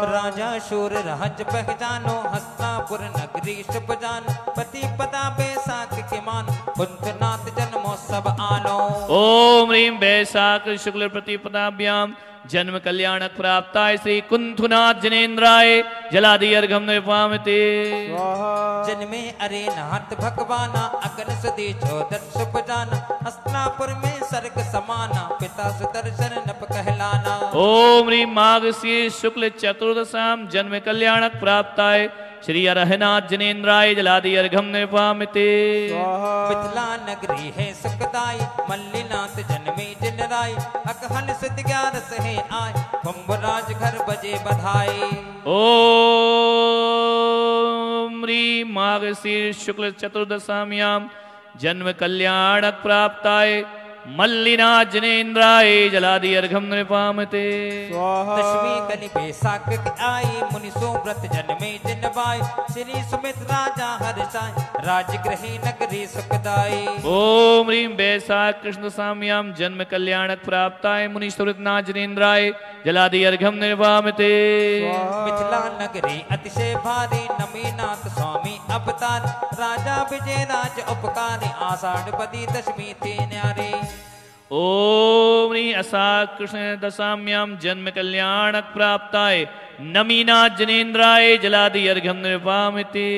राजा शूर राज पहचानो, हस्तिनापुर नगरी शुभ जान, पति पदा बैसाख के मान, कुंथनाथ जन्मोत्सव आनो। ओम ह्रीम बैसाख शुक्ल प्रतिपदाभ्याम जन्म कल्याणक प्राप्ताय श्री कुंथुनाथ जनेन्द्राय जलादि अर्घम निर्वामिते। जन्मे अरे नाथ भगवाना, अगन सदी 14 शुभ जाना, हस्तिनापुर में सर्ग समाना, पिता सुदर्शन नप कहलाना। ओम ह्रीम माघशीर्ष शुक्ल चतुर्दशाम जन्म कल्याणक प्राप्ताय श्री अरहनाथ जनेन्द्राय जलादि अर्घम निर्वामिते। मिथिला नगरी है सुखदाई, मल्लीनाथ जन्मे जिन राय, अगहन सुद 11 है आय, कुंभराज घर बजे बधाई। ओम ह्रीम माघशीर्ष शुक्ल चतुर्दशाम्याम जन्म कल्याणक प्राप्ताय मल्लिनाजनेन्द्राय जलादि अर्घम नृपामते। दशमी कनि बैसाख की आई मुनि सुव्रत जन्मे जिनवाय श्री सुमित राजा हर्षाय राजगृही नगरी सुखदाई। ओम ह्रीं बैसाख कृष्ण साम्यां जन्म कल्याणक प्राप्ताय मुनि सुव्रत नाजनेन्द्राय जलादि अर्घम नृपामते। मिथिला नगरी अतिशय भारी नमीनाथ स्वामी अवतार राजा विजय राज उपकारी आषाढ़ बदी दशमी थी न्यारी। ओम ह्रीं असाख कृष्ण दशाम्यां जन्म कल्याणक प्राप्ताय नमीनाथ जनेन्द्राय जलादि अर्घम नृपामते।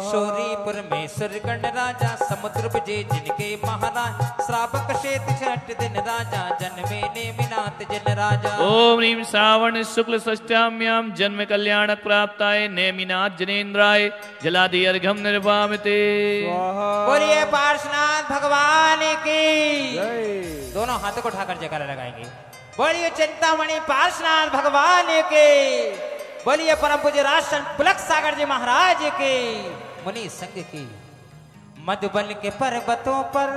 शौरीपुर में सुरगण राजा समुद्र विजय जिनके महाराज श्रावक शेत छठ दिन राजा जन्मे नेमिनाथ जन राजा। ओम ह्रीं श्रावण शुक्ल षष्ठ्याम्यां जन्म कल्याणक प्राप्ताय नेमिनाथ जनेन्द्राय जलादि अर्घम नृपामते। बोलिए पार्श्वनाथ भगवान की। दोनों हाथों को उठाकर जयकारा लगाएंगे। बोलिए चिंतामणि पार्श्वनाथ भगवान के। बोलिए परम पूज्य राजन पुलक सागर जी महाराज के। मुनि संघ की। मधुबन के पर्वतों पर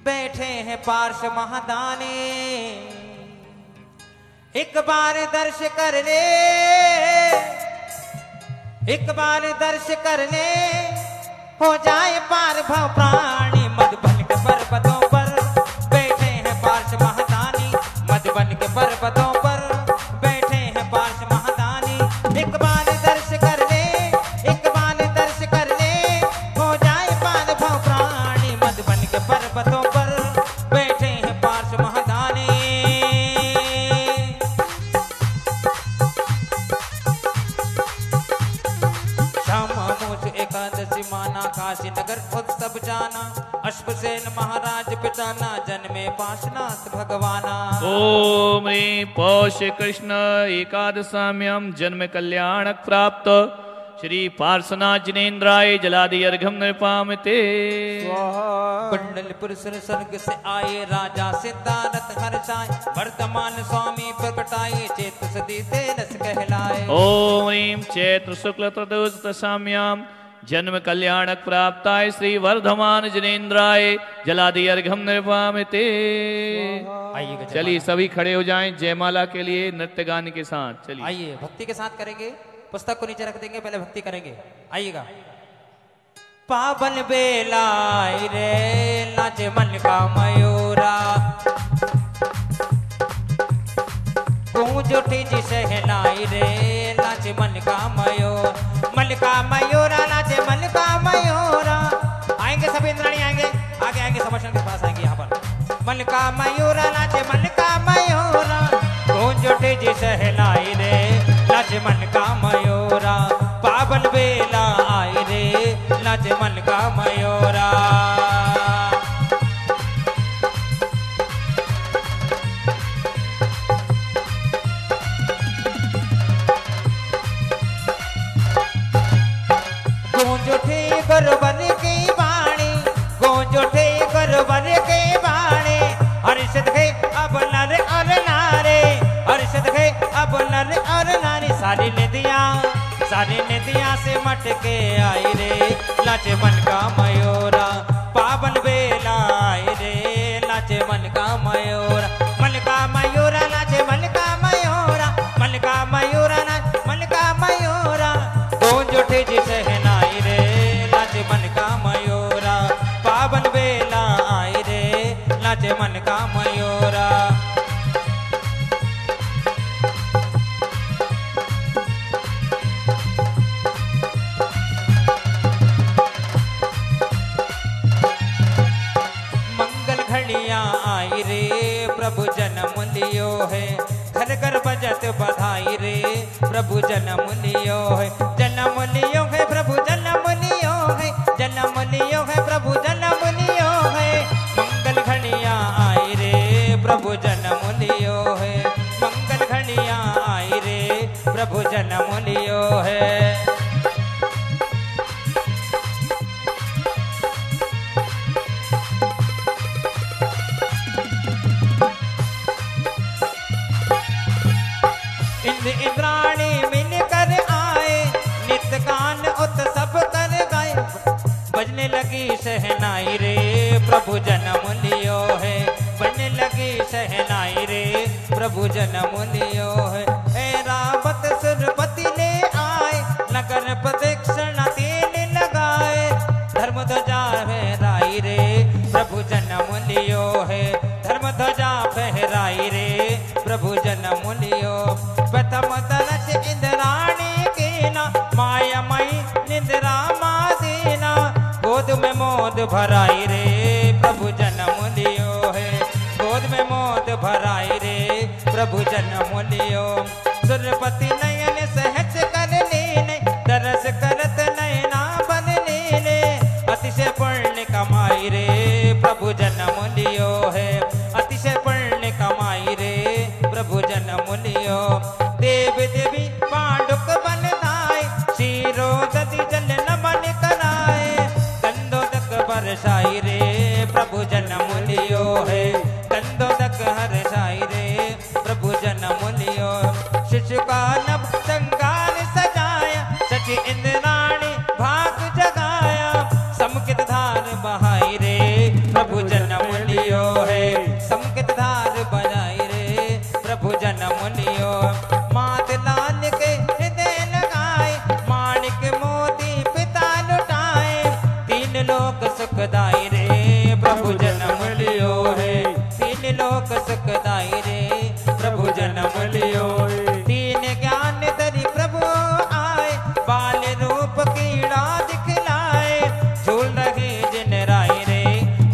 बैठे हैं पार्श महादानी एक बार दर्श कर ले एक बार दर्श कर ले हो जाए पार भव प्राणी। मधुबन के पर्वतों पर बैठे हैं पार्श महादानी मधुबन के पर्वतों पर बैठे हैं पार्श महादानी एक बार दर्श कर ले एक बार दर्श कर ले हो जाए पार भव प्राणी। मधुबन के पर्वतों पर बैठे हैं पार्श महादानी। एकादशी माना काशी नगर उत्सव जाना अश्वसेन महाराज पिताना जन्मे पार्श्वनाथ भगवाना। ओम ह्रीं पौष कृष्ण एकादशाम्यां जन्म कल्याणक प्राप्त श्री पार्श्वनाथ जनेन्द्राय जलादि अर्घम नृपामते। कुंडलपुर स्वर्ग से आए राजा सिद्धारथ हर्षाय वर्तमान स्वामी प्रकटाए चेत सदी ते रस कहलाए। ओम ह्रीं चैत्र शुक्ल त्रयोदश दशाम्यां जन्म कल्याणक प्राप्ताय श्री वर्धमान जनेन्द्राय जलादि अर्घम नृपामते। चलिए सभी खड़े हो जाएं जयमाला के लिए नृत्य गाने के साथ। चलिए आइए भक्ति के साथ करेंगे। पुस्तक को नीचे रख देंगे पहले भक्ति करेंगे। आइएगा। पावन बेला रे नाचे मन का मयूरा गूंज उठी जी सहनाई रे नाचे मन का मयूर मन का मयूरा नाचे मन का मयूरा। आएंगे सभी इंद्राणी आएंगे आगे आएंगे समर्षण के पास आएंगे यहाँ पर। मन का मयूरा नाचे मन का मयूरा गूंज उठी जी सहनाई रे नाचे मन का मयूरा। पावन बेला आई रे नाचे मन का मयूरा। गूंज उठी गुरुवर की वाणी गूंज उठी गुरुवर की वाणी। हर्षित है अब नर और नारे हर्षित है अब नर और नारी। सारी नदियाँ से मटके आई रे नाचे मन का मयूरा। पावन बेला आई रे नाचे मन का मयूरा। मन का मयूरा नाचे मन का मयूरा मन का मयूरा नाचे मन का मयूरा। गूंज उठे जी सहनाई रे नाचे मन का मयूरा। पावन बेला आई रे नाचे मन का मयूरा। आई रे प्रभु जन्म लियो है घर घर बजत बधाई रे प्रभु जन्म लियो है जन्म लियो है प्रभु जन्म लियो है जन्म लियो है प्रभु जन्म लियो है। मंगल घड़िया आई रे प्रभु जन्म लियो है मंगल घड़िया आई रे प्रभु जन्म लियो है। इंद्राणी मिलकर आए नित्य गान उत्सव कर गाए बजने लगी सहनाई रे प्रभु जन्म सहनाई रे प्रभु जन्म लियो है। ऐरावत सुरपति ले आए नगर प्रदक्षिणा तीन लगाए धर्म ध्वजा फहराई रे प्रभु जन्म लियो है। धर्म ध्वजा फहराई रे प्रभु जन्म लियो। प्रथम दर्श इंद्राणी की ना माया मई निद्रा मादीना गोद में मोद भराई रे प्रभु जन्म लियो है। गोद में मोद भराई रे प्रभु जन्म लियो। सुरपति नयन सहज कर लीने दरस करत नयना बन लीने अतिशय पुण्य कमाई रे प्रभु जन्म लियो है। अतिशय पुण्य कमाई रे प्रभु जन्म लियो। देव देवी पांडुक बन नाय शीरो दधि जल नमन कराए कंदोदक बरसाई रे प्रभु जन्म लियो है। कंदोदक हरसाई रे प्रभु जन्म लियो। शिशु का नभ संगार सजाया सची इंद्राणी भाग जगाया समकित धार बहाई रे प्रभु जन्म लियो है। समकित धार बजाई रे प्रभु जन्म लियो। मात लाल के हृदय लगाए माणिक मोती पिता लुटाए तीन लोक सुखदाई रे प्रभु जन्म लियो है। तीन लोक सुखदाई रे प्रभु जन्म लियो। तीन ज्ञान धरि प्रभु आए बाल रूप कीड़ा दिखलाए झूल रहे जिन राय रे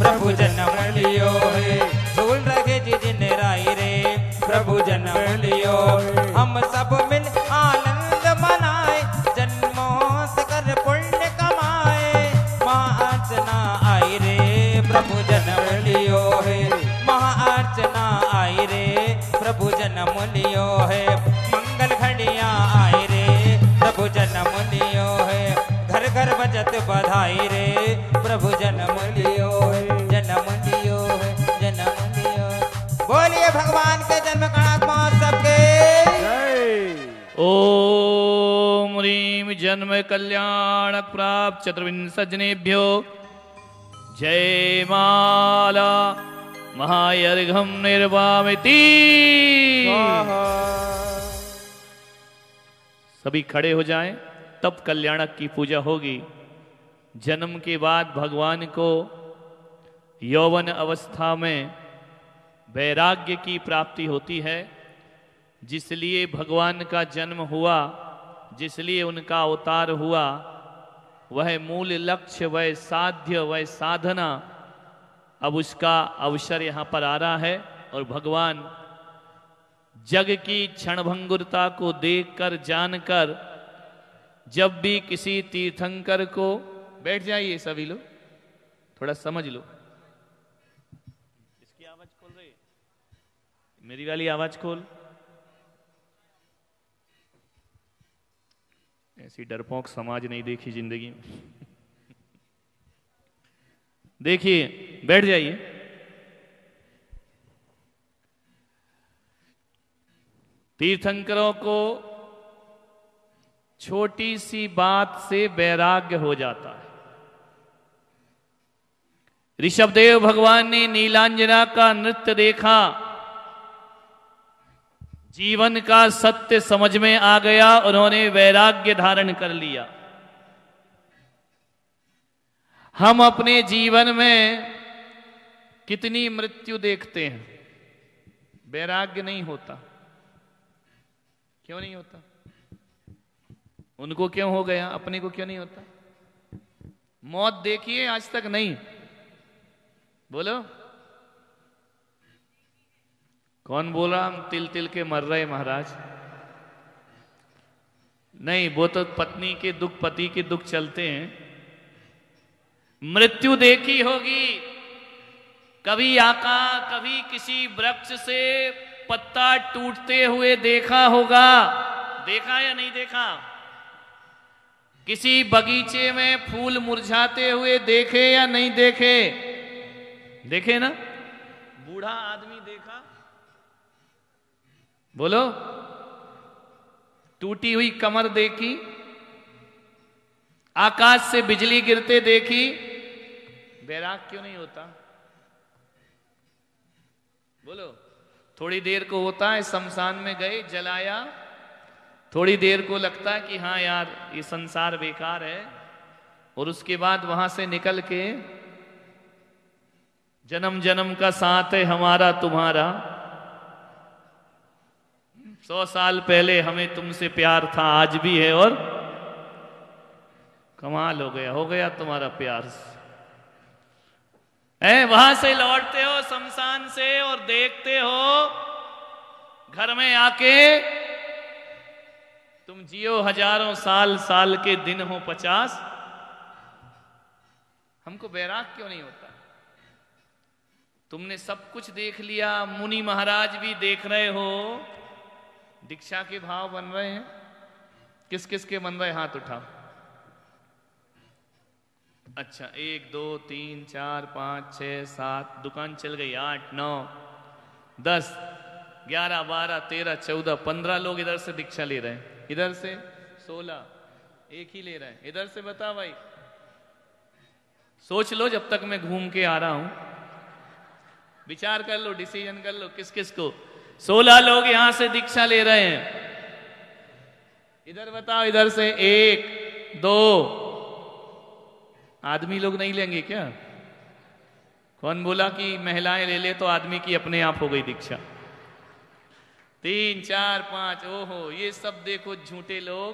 प्रभु जन्म लियो है। झूल रहे जिन राय रे प्रभु जन्म लियो। हम सब मिल आनंद मनाए जन्मों से कर पुण्य कमाए महाअर्चना आई रे प्रभु जन्म लियो है। महाअर्चना आई रे प्रभु जन्म लियो है। मंगल घड़ियां आई रे प्रभु जन्म लियो है। घर घर बजत बधाई रे प्रभु जन्म लियो है। जन्म लियो है जन्म लियो। बोलिए भगवान के जन्म कड़ाक महोत्सव के ओम ह्रीं जन्म कल्याण प्राप्त चतुर्विंश जनेभ्यो जय माला महायर्घम निर्वामिति। सभी खड़े हो जाएं, तब कल्याणक की पूजा होगी। जन्म के बाद भगवान को यौवन अवस्था में वैराग्य की प्राप्ति होती है। जिसलिए भगवान का जन्म हुआ, जिसलिए उनका अवतार हुआ, वह मूल लक्ष्य, वह साध्य, वह साधना, अब उसका अवसर यहाँ पर आ रहा है। और भगवान जग की क्षणभंगुरता को देखकर, जानकर, जब भी किसी तीर्थंकर को, बैठ जाइए सभी लोग, थोड़ा समझ लो। इसकी आवाज खोल रही, मेरी वाली आवाज खोल। ऐसी डरपोक समाज नहीं देखी जिंदगी में। देखिए, बैठ जाइए। तीर्थंकरों को छोटी सी बात से वैराग्य हो जाता है। ऋषभदेव भगवान ने नीलांजना का नृत्य देखा, जीवन का सत्य समझ में आ गया, उन्होंने वैराग्य धारण कर लिया। हम अपने जीवन में कितनी मृत्यु देखते हैं, वैराग्य नहीं होता। क्यों नहीं होता? उनको क्यों हो गया, अपने को क्यों नहीं होता? मौत देखिए आज तक नहीं, बोलो कौन बोला हम तिल तिल के मर रहे महाराज? नहीं, वो तो पत्नी के दुख, पति के दुख चलते हैं। मृत्यु देखी होगी, कभी कभी किसी वृक्ष से पत्ता टूटते हुए देखा होगा, देखा या नहीं देखा? किसी बगीचे में फूल मुरझाते हुए देखे या नहीं देखे? देखे ना? बूढ़ा आदमी देखा? बोलो, टूटी हुई कमर देखी? आकाश से बिजली गिरते देखी? वैराग क्यों नहीं होता? बोलो, थोड़ी देर को होता है शमशान में गए, जलाया, थोड़ी देर को लगता है कि हाँ यार ये संसार बेकार है, और उसके बाद वहां से निकल के जन्म जन्म का साथ है हमारा तुम्हारा, 100 साल पहले हमें तुमसे प्यार था आज भी है, और कमाल हो गया तुम्हारा प्यार। वहां से लौटते हो शमशान से और देखते हो घर में आके तुम जियो हजारों साल, साल के दिन हो 50, हमको बैराग क्यों नहीं होता? तुमने सब कुछ देख लिया, मुनि महाराज भी देख रहे हो, दीक्षा के भाव बन रहे हैं, किस किस के बन रहे? हाथ उठाओ। अच्छा, 1 2 3 4 5 6 7, दुकान चल गई, 8 9 10 11 12 13 14 15 लोग इधर से दीक्षा ले रहे हैं, इधर से 16, एक ही ले रहे हैं, इधर से बता भाई, सोच लो जब तक मैं घूम के आ रहा हूं, विचार कर लो, डिसीजन कर लो किस किस को। 16 लोग यहां से दीक्षा ले रहे हैं, इधर बताओ, इधर से 1 2, आदमी लोग नहीं लेंगे क्या? कौन बोला कि महिलाएं ले ले तो आदमी की अपने आप हो गई दीक्षा? 3 4 5, ओहो ये सब देखो झूठे लोग।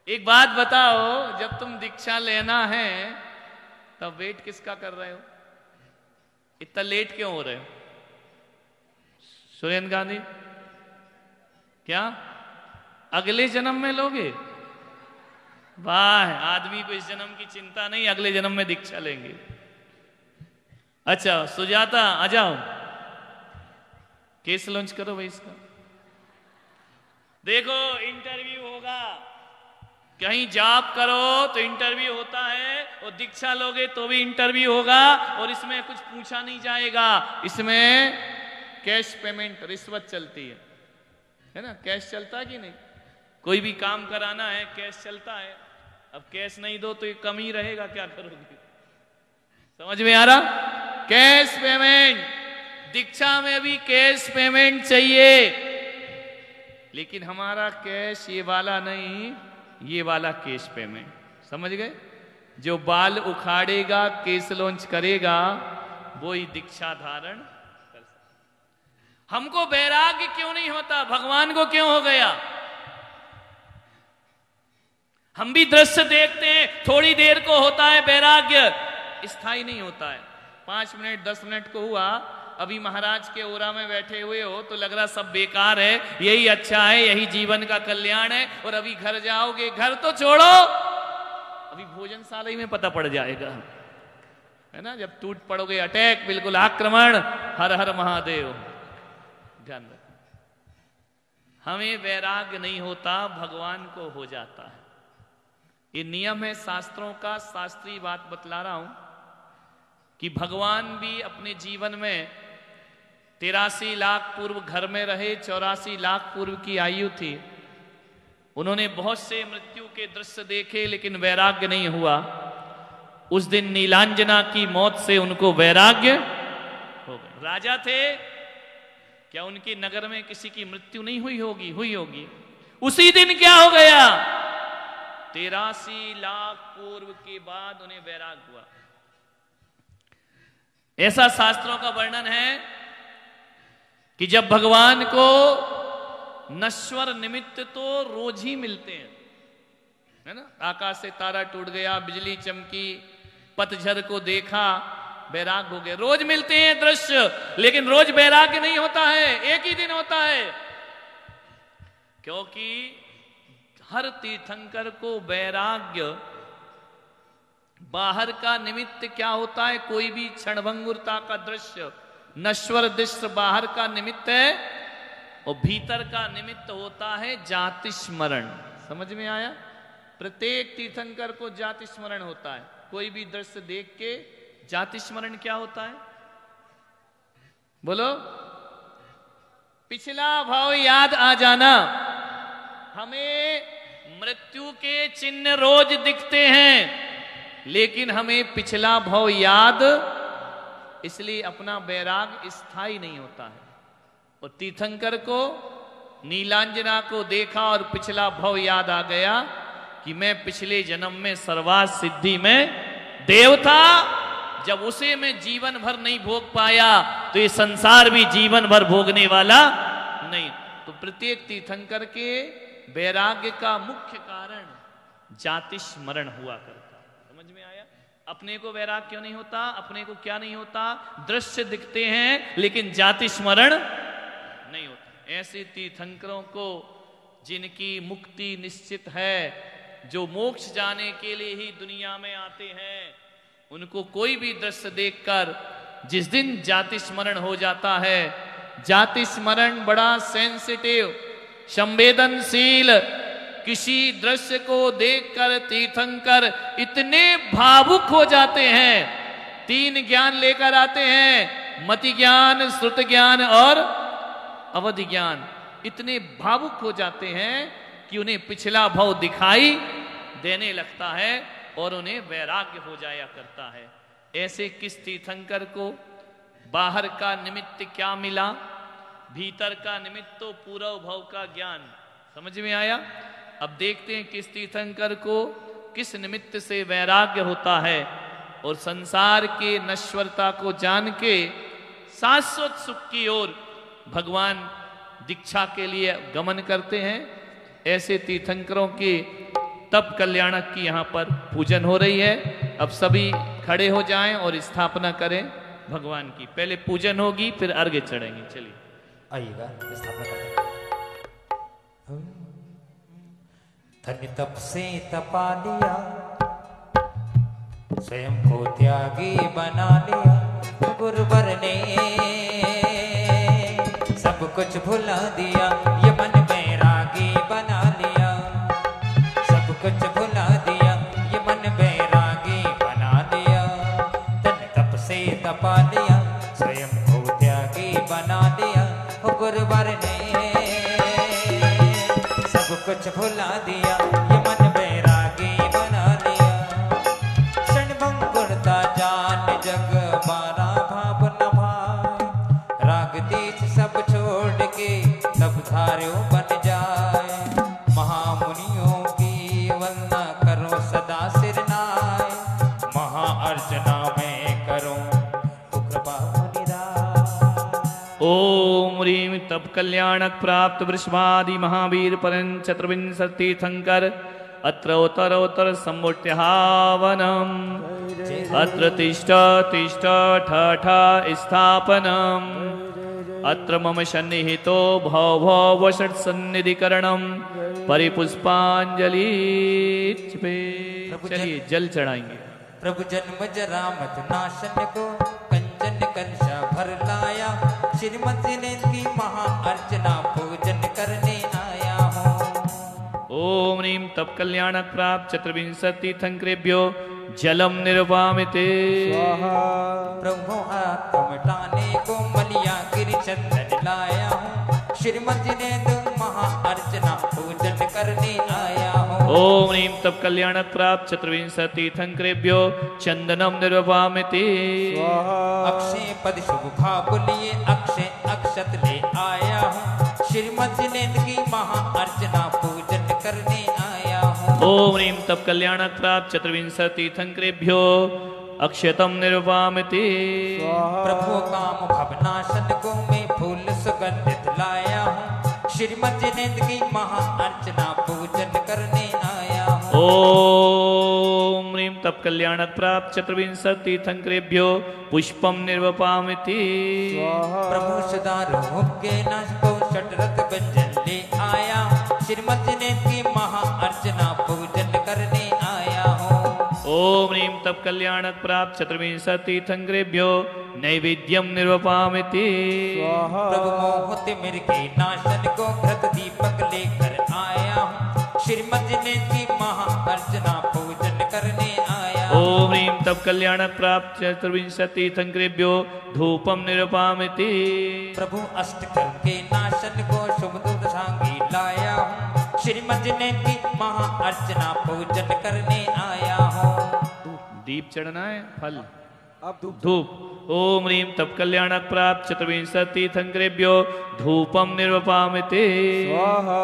एक बात बताओ, जब तुम दीक्षा लेना है तब वेट किसका कर रहे हो? इतना लेट क्यों हो रहे हो? सुरेंद्र गांधी, क्या अगले जन्म में लोगे? वाह, आदमी को इस जन्म की चिंता नहीं, अगले जन्म में दीक्षा लेंगे। अच्छा सुजाता आ जाओ, केस लॉन्च करो भाई इसका। देखो इंटरव्यू होगा, कहीं जॉब करो तो इंटरव्यू होता है, और दीक्षा लोगे तो भी इंटरव्यू होगा, और इसमें कुछ पूछा नहीं जाएगा, इसमें कैश पेमेंट, रिश्वत चलती है ना? कैश चलता है कि नहीं? कोई भी काम कराना है कैश चलता है, अब कैश नहीं दो तो ये कम ही रहेगा, क्या करोगे? समझ में आ रहा? कैश पेमेंट, दीक्षा में भी कैश पेमेंट चाहिए, लेकिन हमारा कैश ये वाला नहीं, ये वाला कैश पेमेंट, समझ गए? जो बाल उखाड़ेगा, केस लॉन्च करेगा, वो ही दीक्षा धारण कर सकता। हमको वैराग्य क्यों नहीं होता? भगवान को क्यों हो गया? हम भी दृश्य देखते हैं, थोड़ी देर को होता है वैराग्य, स्थायी नहीं होता है। 5 मिनट 10 मिनट को हुआ, अभी महाराज के ओरा में बैठे हुए हो तो लग रहा सब बेकार है, यही अच्छा है, यही जीवन का कल्याण है, और अभी घर जाओगे, घर तो छोड़ो, अभी भोजनशाला ही में पता पड़ जाएगा, है ना? जब टूट पड़ोगे, अटैक, बिल्कुल आक्रमण, हर हर महादेव। ध्यान रखो, हमें वैराग्य नहीं होता, भगवान को हो जाता है। ये नियम है शास्त्रों का, शास्त्रीय बात बतला रहा हूं कि भगवान भी अपने जीवन में 83 लाख पूर्व घर में रहे, 84 लाख पूर्व की आयु थी, उन्होंने बहुत से मृत्यु के दृश्य देखे, लेकिन वैराग्य नहीं हुआ। उस दिन नीलांजना की मौत से उनको वैराग्य हो गया। राजा थे, क्या उनके नगर में किसी की मृत्यु नहीं हुई होगी? हुई होगी। उसी दिन क्या हो गया? 83 लाख पूर्व के बाद उन्हें वैराग्य हुआ। ऐसा शास्त्रों का वर्णन है कि जब भगवान को नश्वर निमित्त तो रोज ही मिलते हैं, है ना? आकाश से तारा टूट गया, बिजली चमकी, पतझड़ को देखा, वैराग्य हो गया। रोज मिलते हैं दृश्य, लेकिन रोज वैराग्य नहीं होता है, एक ही दिन होता है, क्योंकि हर तीर्थंकर को वैराग्य बाहर का निमित्त क्या होता है? कोई भी क्षणभंगुरता का दृश्य, नश्वर दृश्य बाहर का निमित्त है, और भीतर का निमित्त होता है जाति स्मरण। समझ में आया? प्रत्येक तीर्थंकर को जाति स्मरण होता है। कोई भी दृश्य देख के जाति स्मरण क्या होता है? बोलो, पिछला भाव याद आ जाना। हमें मृत्यु के चिन्ह रोज दिखते हैं, लेकिन हमें पिछला भाव याद इसलिए अपना वैराग स्थायी नहीं होता है। और तीर्थंकर को नीलांजना को देखा और पिछला भव याद आ गया कि मैं पिछले जन्म में सर्वार्थ सिद्धि में देव था। जब उसे मैं जीवन भर नहीं भोग पाया तो ये संसार भी जीवन भर भोगने वाला नहीं। तो प्रत्येक तीर्थंकर के वैराग्य का मुख्य कारण जाति स्मरण हुआ करता। समझ में आया? अपने को वैराग क्यों नहीं होता? अपने को क्या नहीं होता? दृश्य दिखते हैं लेकिन जाति स्मरण नहीं होता। ऐसे तीर्थंकरों को जिनकी मुक्ति निश्चित है, जो मोक्ष जाने के लिए ही दुनिया में आते हैं, उनको कोई भी दृश्य देखकर जिस दिन जाति स्मरण हो जाता है, जाति स्मरण बड़ा सेंसिटिव संवेदनशील, किसी दृश्य को देखकर तीर्थंकर इतने भावुक हो जाते हैं। 3 ज्ञान लेकर आते हैं, मति ज्ञान, श्रुत ज्ञान और अवधि ज्ञान। इतने भावुक हो जाते हैं कि उन्हें पिछला भव दिखाई देने लगता है और उन्हें वैराग्य हो जाया करता है। ऐसे किस तीर्थंकर को बाहर का निमित्त क्या मिला, भीतर का निमित्त तो पूर्व भव का ज्ञान। समझ में आया? अब देखते हैं किस तीर्थंकर को किस निमित्त से वैराग्य होता है और संसार के नश्वरता को जान के शाश्वत सुख की ओर भगवान दीक्षा के लिए गमन करते हैं। ऐसे तीर्थंकरों के तप कल्याणक की यहाँ पर पूजन हो रही है। अब सभी खड़े हो जाएं और स्थापना करें भगवान की। पहले पूजन होगी फिर अर्घ्य चढ़ेंगे। चलिए आइएगा, स्थापना करते हैं। धन्य तप से तपा लिया, स्वयं को त्यागी बना लिया, गुरुवर ने सब कुछ भुला दिया, ये मन बैरागी बना लिया। सब कुछ भुला दिया, ये मन बैरागी बना लिया। धन्य तप से तपा लिया, स्वयं को त्यागी बना लिया, गुरुवर ने सब कुछ भुला दिया, ये मन बैरागी बना लिया। क्षण भंगुरता जान जग बारा भाव न भाई, राग देश सब छोड़ के तब धार्यो बन जाए। महामुनियों की वंदना करो सदा सिर नाय, महाअर्चना में करो कृपा ओम ह्रीं तप कल्याणक प्राप्त वृषभादि महावीर परं चतुर्विंशति तीर्थंकर अत्र उत्तरोत्तर सम्मुट्यहावनम् अत्र तिष्ठ तिष्ठ ठठ स्थापनम् अत्र मम सन्निहितो भव भव षट् सन्निधिकरणम् परिपुष्पांजलि। चलिए जल चढ़ाएंगे। प्रभु जन्म जरा मत नाशन को कंचन कलशा भर लाया, श्रीमती ने की महाअर्चना पूजन करने आया हूँ। ओम ह्रीं तप कल्याणक प्राप्त चतुर्विंशति तीर्थंकरेभ्यो जलम निर्वामिते। प्रभु हाथ मिटाने को मलिया गिर चंदन लाया हूँ, श्रीमती ने महाअर्चना पूजन करने आया हूँ। ओम ह्रीं तप कल्याणक प्राप्त चतुर्विंशति तीर्थंकरेभ्यो चंदनम निर्वामिते। अक्षय पद शुभ भाव लिए अक्षय अक्षत ले आया हूँ, श्रीमती ने की महाअर्चना पूजन करने आया हूँ। ओम ह्रीं तप कल्याणक प्राप्त चतुर्विंशति तीर्थंकरेभ्यो अक्षतम निर्वामिते। प्रभु काम भवनाशन को मैं फूल सुगंधित लाया हूँ, श्रीमती ने की महाअर्चना पूजन करने आया हूँ। ओम ह्रीं तप कल्याणक प्राप्त चतुर्विंशति तीर्थंकरेभ्यो पुष्पम निर्वपामिति। प्रभु सुधारो के नाश को षटरथ व्यंजन ले आया, श्रीमती ने की महाअर्चना पूजन करने आया हूँ। ओम ह्रीं तप कल्याणक प्राप्त चतुर्विंशति तीर्थंकरेभ्यो नैवेद्यम निर्वपामिति। प्रभु मोहते मेरे के नाशन को घृत दीपक लेकर आया हूँ, श्रीमती ने की महाअर्चना पूजन करने आया हूँ। ओम ह्रीं तप कल्याणक प्राप्त चतुर्विंशति तीर्थंकरेभ्यो धूपम निर्वपामिति। प्रभु अष्टकल के नाशन को शुभ दूत सांगी लाया हूँ, श्रीमती ने की महाअर्चना पूजन करने आया हूँ। दीप चढ़ना है, फल अब धूप। ओम ह्रीं तप कल्याणक प्राप्त चतुर्विंशति तीर्थंकरेभ्यो धूपम निर्वपामिते। स्वाहा।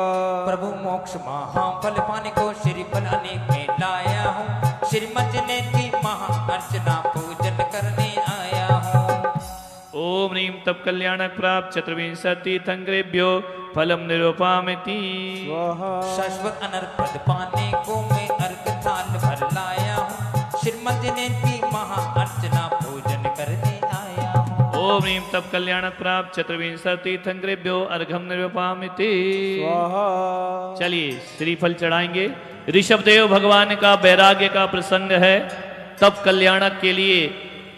प्रभु मोक्ष महाफल पाने को श्रीफल अनेक में लाया हूँ। श्रीमत ने की महा अर्चना पूजन करने आया हूँ। ओम ह्रीं तप कल्याणक प्राप्त चतुर्विंशति तीर्थंकरेभ्यो फलम निर्वपामिति। स्वाहा। शाश्वत अनर्पद पाने को मैं अर्घ थाल भर लाया हूँ। श्रीमत ने की महा अर्चना पूजन करने आया हूँ। ओम ह्रीं तप कल्याणक प्राप्त चतुर्विंशति तीर्थंकरेभ्यो अर्घम निर्वपामिति। स्वाहा। चलिए श्रीफल चढ़ाएंगे। ऋषभदेव भगवान का वैराग्य का प्रसंग है। तप कल्याणक के लिए,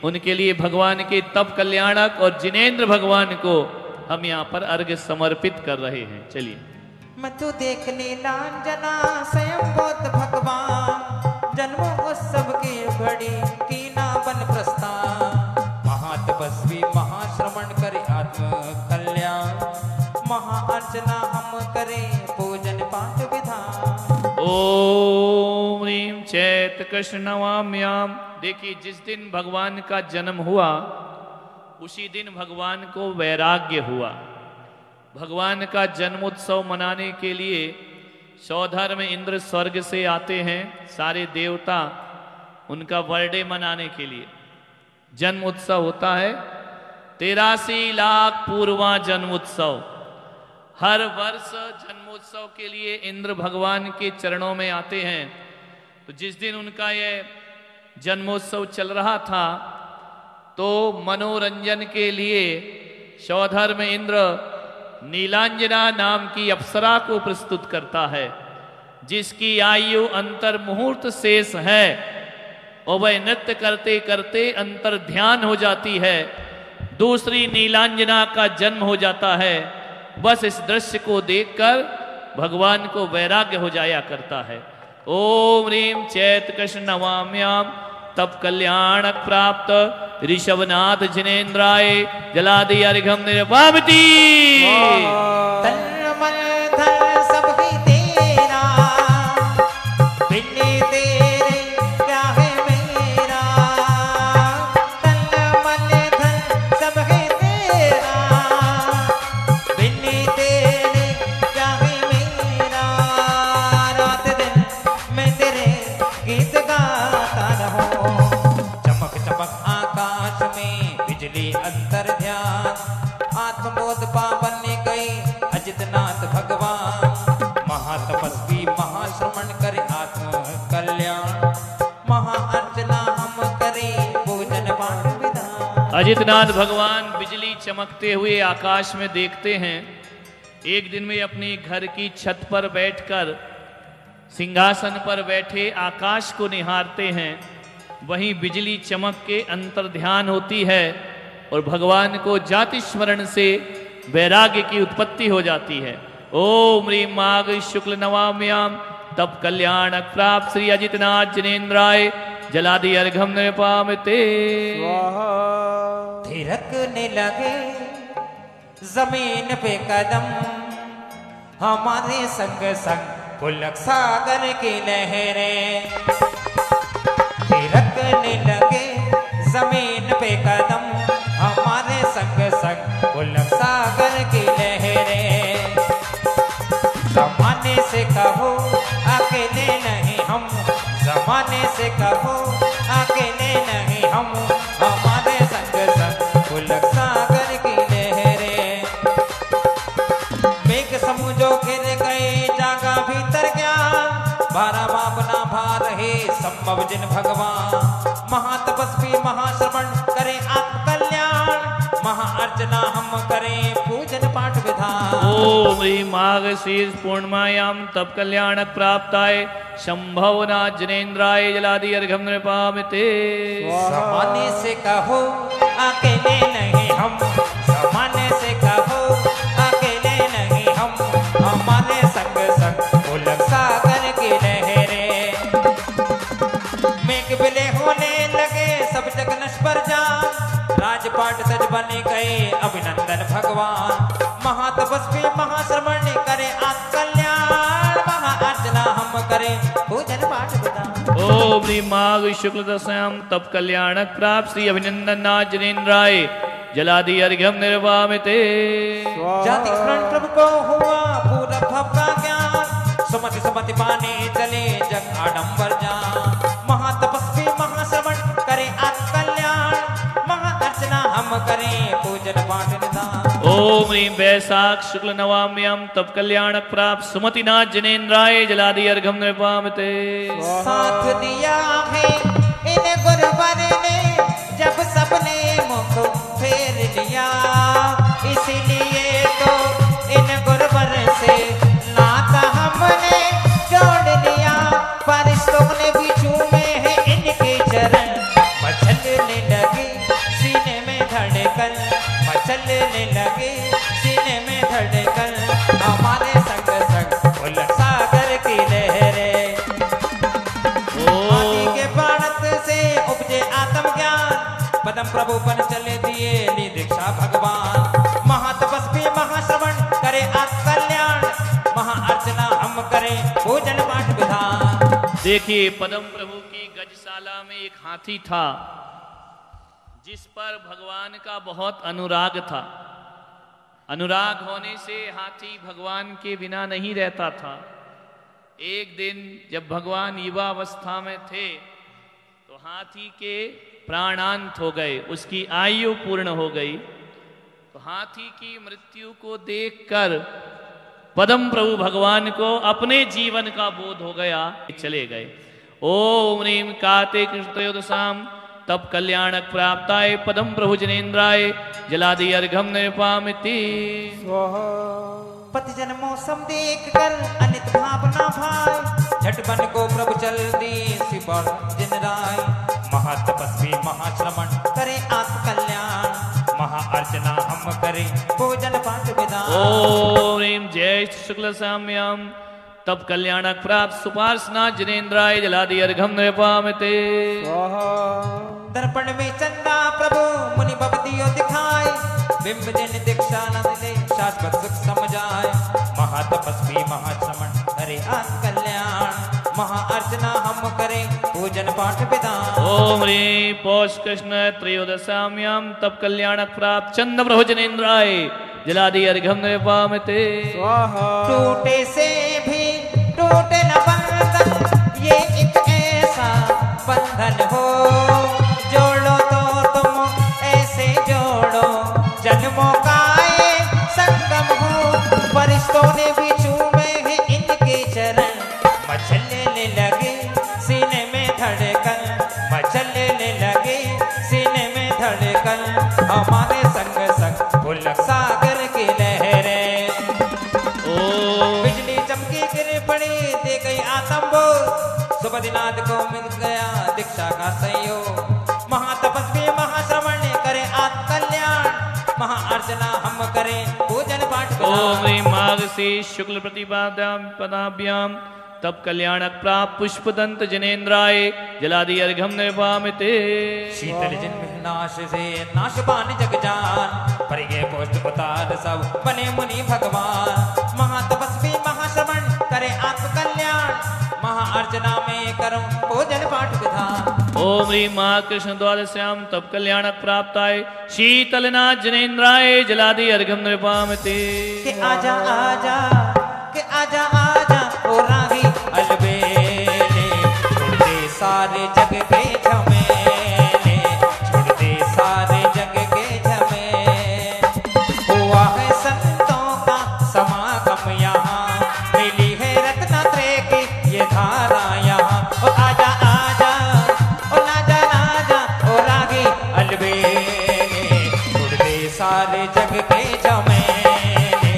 उनके लिए भगवान के तप कल्याणक और जिनेंद्र भगवान को हम यहाँ पर अर्घ्य समर्पित कर रहे हैं। चलिए। मैं तो देख नीलांजना स्वयं बोध भगवान। जन्मों उत्सव की घड़ी की ना बन प्रस्थान। महातपस्वी महाश्रवण करे आत्म कल्याण। महाअर्चना हम करें पूजन पाठ विधान। ओम ह्रीं चैत कृष्ण नवाम्याम। देखिए, जिस दिन भगवान का जन्म हुआ उसी दिन भगवान को वैराग्य हुआ। भगवान का जन्मोत्सव मनाने के लिए सौधर में इंद्र स्वर्ग से आते हैं, सारे देवता उनका बर्थडे मनाने के लिए। जन्मोत्सव होता है 83 लाख पूर्वा जन्मोत्सव। हर वर्ष जन्मोत्सव के लिए इंद्र भगवान के चरणों में आते हैं। तो जिस दिन उनका ये जन्मोत्सव चल रहा था तो मनोरंजन के लिए सौधर में इंद्र नीलांजना नाम की अप्सरा को प्रस्तुत करता है, जिसकी आयु अंतर मुहूर्त शेष है और वह नृत्य करते करते अंतर ध्यान हो जाती है। दूसरी नीलांजना का जन्म हो जाता है। बस इस दृश्य को देखकर भगवान को वैराग्य हो जाया करता है। ओम ह्रीं चैत कृष्ण नवाम्याम तप कल्याणक प्राप्त ऋषभनाथ जिनेन्द्राय जलादि अर्घम निर्वापति। तन मन धन सब ही तेरा, बिन्नी तेरे क्या है मेरा। तन मन धन सब ही तेरा, बिन्नी तेरे क्या है मेरा। रात दिन मैं तेरे गीत गाता रहूं। चमक चमक आकाश में बिजली अंतर ध्यान। आत्मबोध पावन गए अजितनाथ भगवान। महातपस्वी महाश्रवण करे आत्म कल्याण। महाअर्चना हम करें पूजन पाठ विधान। अजितनाथ भगवान बिजली चमकते हुए आकाश में देखते हैं। एक दिन में अपने घर की छत पर बैठकर सिंहासन पर बैठे आकाश को निहारते हैं। वहीं बिजली चमक के अंतर ध्यान होती है और भगवान को जाति स्मरण से वैराग्य की उत्पत्ति हो जाती है। ओम ह्रीं माघ शुक्ल नवाम्याम तप कल्याणक प्राप्त श्री अजितनाथ जिनेन्द्राय जलादि अर्घम निर्वापति। स्वाहा। थिरकने लगे जमीन पे कदम। हमारे संग संग पुलक सागर की लहरें। थिरकने लगे जमीन पे कदम। हमारे संग संग पुलक सागर की लहरें। जमाने से कहो अकेले नहीं हम। जमाने से कहो अकेले नहीं हम। हमारे संग संग पुलक सागर की लहरें। मेघ समुझो घिर गए जागा भीतर ज्ञान। भारा मापना भार है संभव जिन भगवान। महातपस्वी महाश्रवण करे आत्म कल्याण। महाअर्चना हम करें पूजन पाठ विधान। ओम ह्रीं माघशीर्ष पूर्णिमायाम तप कल्याणक प्राप्ताय शंभवनाथ जिनेन्द्राय जलादि अर्घम निर्वापति। जमाने से कहो अकेले नहीं हम। जमाने से कहो अकेले नहीं हम। हमारे संग संग पुलक सागर की लहरें। मेघ विलय होने लगे सब जग नश्वर जान। राजपाट सज बने गए अभिनंदन भगवान। महातपस्वी महाश्रवण करे आत्म कल्याण। महाअर्चना हम करें पूजन पाठ विधान। ओम ह्रीं माघ शुक्ल दशयां तप कल्याणक प्राप्त श्री अभिनंदन नाथ जनेन्द्राय जलादि अर्घ्यम निर्वामिते। जाति स्मरण प्रभु को हुआ पूरा भव का ज्ञान, सुमति सुमति पाने चले जग आडंबर जान। महातपस्वी महाश्रवण करे आत्मकल्याण, महाअर्चना हम करें पूजन पाठ निधान। ओम ह्रीं वैशाख शुक्ल नवाम्यां तप कल्याणक प्राप्त सुमतिनाथ जनेन्द्राय जलादि अर्घ्यम निर्वामिते। साथ दिया है इन गुरुवर ने जब सबने मुख फेर लिया, इसीलिए तो इन गुरुवर से नाता हमने जोड़ लिया। फरिश्तों ने भी चूमे हैं इनके चरण, मचलने लगे सीने में धड़कन, मचलने लगे सीने में धड़कन। हमारे संग संग उल्लास सागर की लहरें, आदि के बाणत से उपजे आत्म ज्ञान। पदम प्रभु पर चले दिए ली दीक्षा भगवान। महातपस्वी महाश्रवण करे आत्मकल्याण, महाअर्चना हम करें पूजन पाठ विधान। देखिए पदम प्रभु की गजशाला में एक हाथी था जिस पर भगवान का बहुत अनुराग था। अनुराग होने से हाथी भगवान के बिना नहीं रहता था। एक दिन जब भगवान युवावस्था में थे तो हाथी के प्राणांत हो गए, उसकी आयु पूर्ण हो गई। तो हाथी की मृत्यु को देखकर पदम प्रभु भगवान को अपने जीवन का बोध हो गया, चले गए। ओम ह्रीं कार्तिक कृष्ण त्रयोदशां तप कल्याणक प्राप्ताय पदम प्रभु जनेन्द्राय जलादि अर्घ्यम निर्वामिति। पतिजन मौसम देख कर अनित भावना भाई, झट बन को प्रभु चल दी शिवर जिन राय। महातपस्वी महाश्रवण करे आत्मकल्याण, महाअर्चना हम करे पूजन पाठ विधान। ओम ह्रीं ज्येष्ठ शुक्ल साम्यां तप कल्याणक प्राप्त सुपार्शनाथ जनेन्द्राय जलादि अर्घ्यम निर्वामिते। दर्पण में चंदा प्रभु मुनि भक्तियों दिखाए, बिंब दिन दीक्षा न मिले शाश्वत सुख समझाए। महातपस्वी महाश्रवण करे आत्मकल्याण, महाअर्चना हम करें पूजन पाठ विधान। ओम ह्रीं पौष कृष्ण त्रयोदशाम्यां तप कल्याणक प्राप्त चंद्र प्रभु जनेन्द्राय जलादि अर्घ्यम निर्वामिते। टूटे से भी टूटे न बंधन, ये एक ऐसा बंधन हो। जोड़ो तो तुम ऐसे जोड़ो, जन्मों का एक संगम हो। फरिश्तों ने भी चूमे हैं इनके चरण, मचलने लगे सीने में धड़कन, मचलने लगे सीने में धड़कन। हमारे संग संग उल्लास सागर की लहरें, बिजली चमकी गिर पड़ी दे गई आतंबो। सुबदिनाथ को मिल गया दीक्षा का सहयोग। महातपस्वी महाश्रवण करे आत्मकल्याण, महाअर्चना हम करें पूजन पाठ विधान। ओम ह्रीं मार्गशीर्ष शुक्ल प्रतिपदां पदाभ्यां तप कल्याणक प्राप्त पुष्पदंत जनेन्द्राय जलादि अर्घ्यम निर्वामिते। शीतल जन्म नाश से नाशवान जग जान, पर ये पोस्ट उतार सब बने मुनि भगवान। महातपस्वी महाश्रवण करे आत्मकल्याण, महाअर्चना में करो पूजन पाठ विधान। ओम ह्रीं माघ कृष्ण द्वादश्यां तप कल्याणक प्राप्ताय शीतलनाथ जनेन्द्राय जलादि अर्घ्यम निर्वामिते। के आजा आजा, के आजा आजा ओ राही अलबेले, छोड़ दे सारे जग के झमेले, छोड़ दे सारे जग के झमेले। हुआ है संतों का समागम यहाँ, मिली है रत्नत्रय की ये धारा यहाँ। ओ आजा आजा ओ नाजा नाजा ओ राही अलबेले, छोड़ दे सारे जग के झमेले,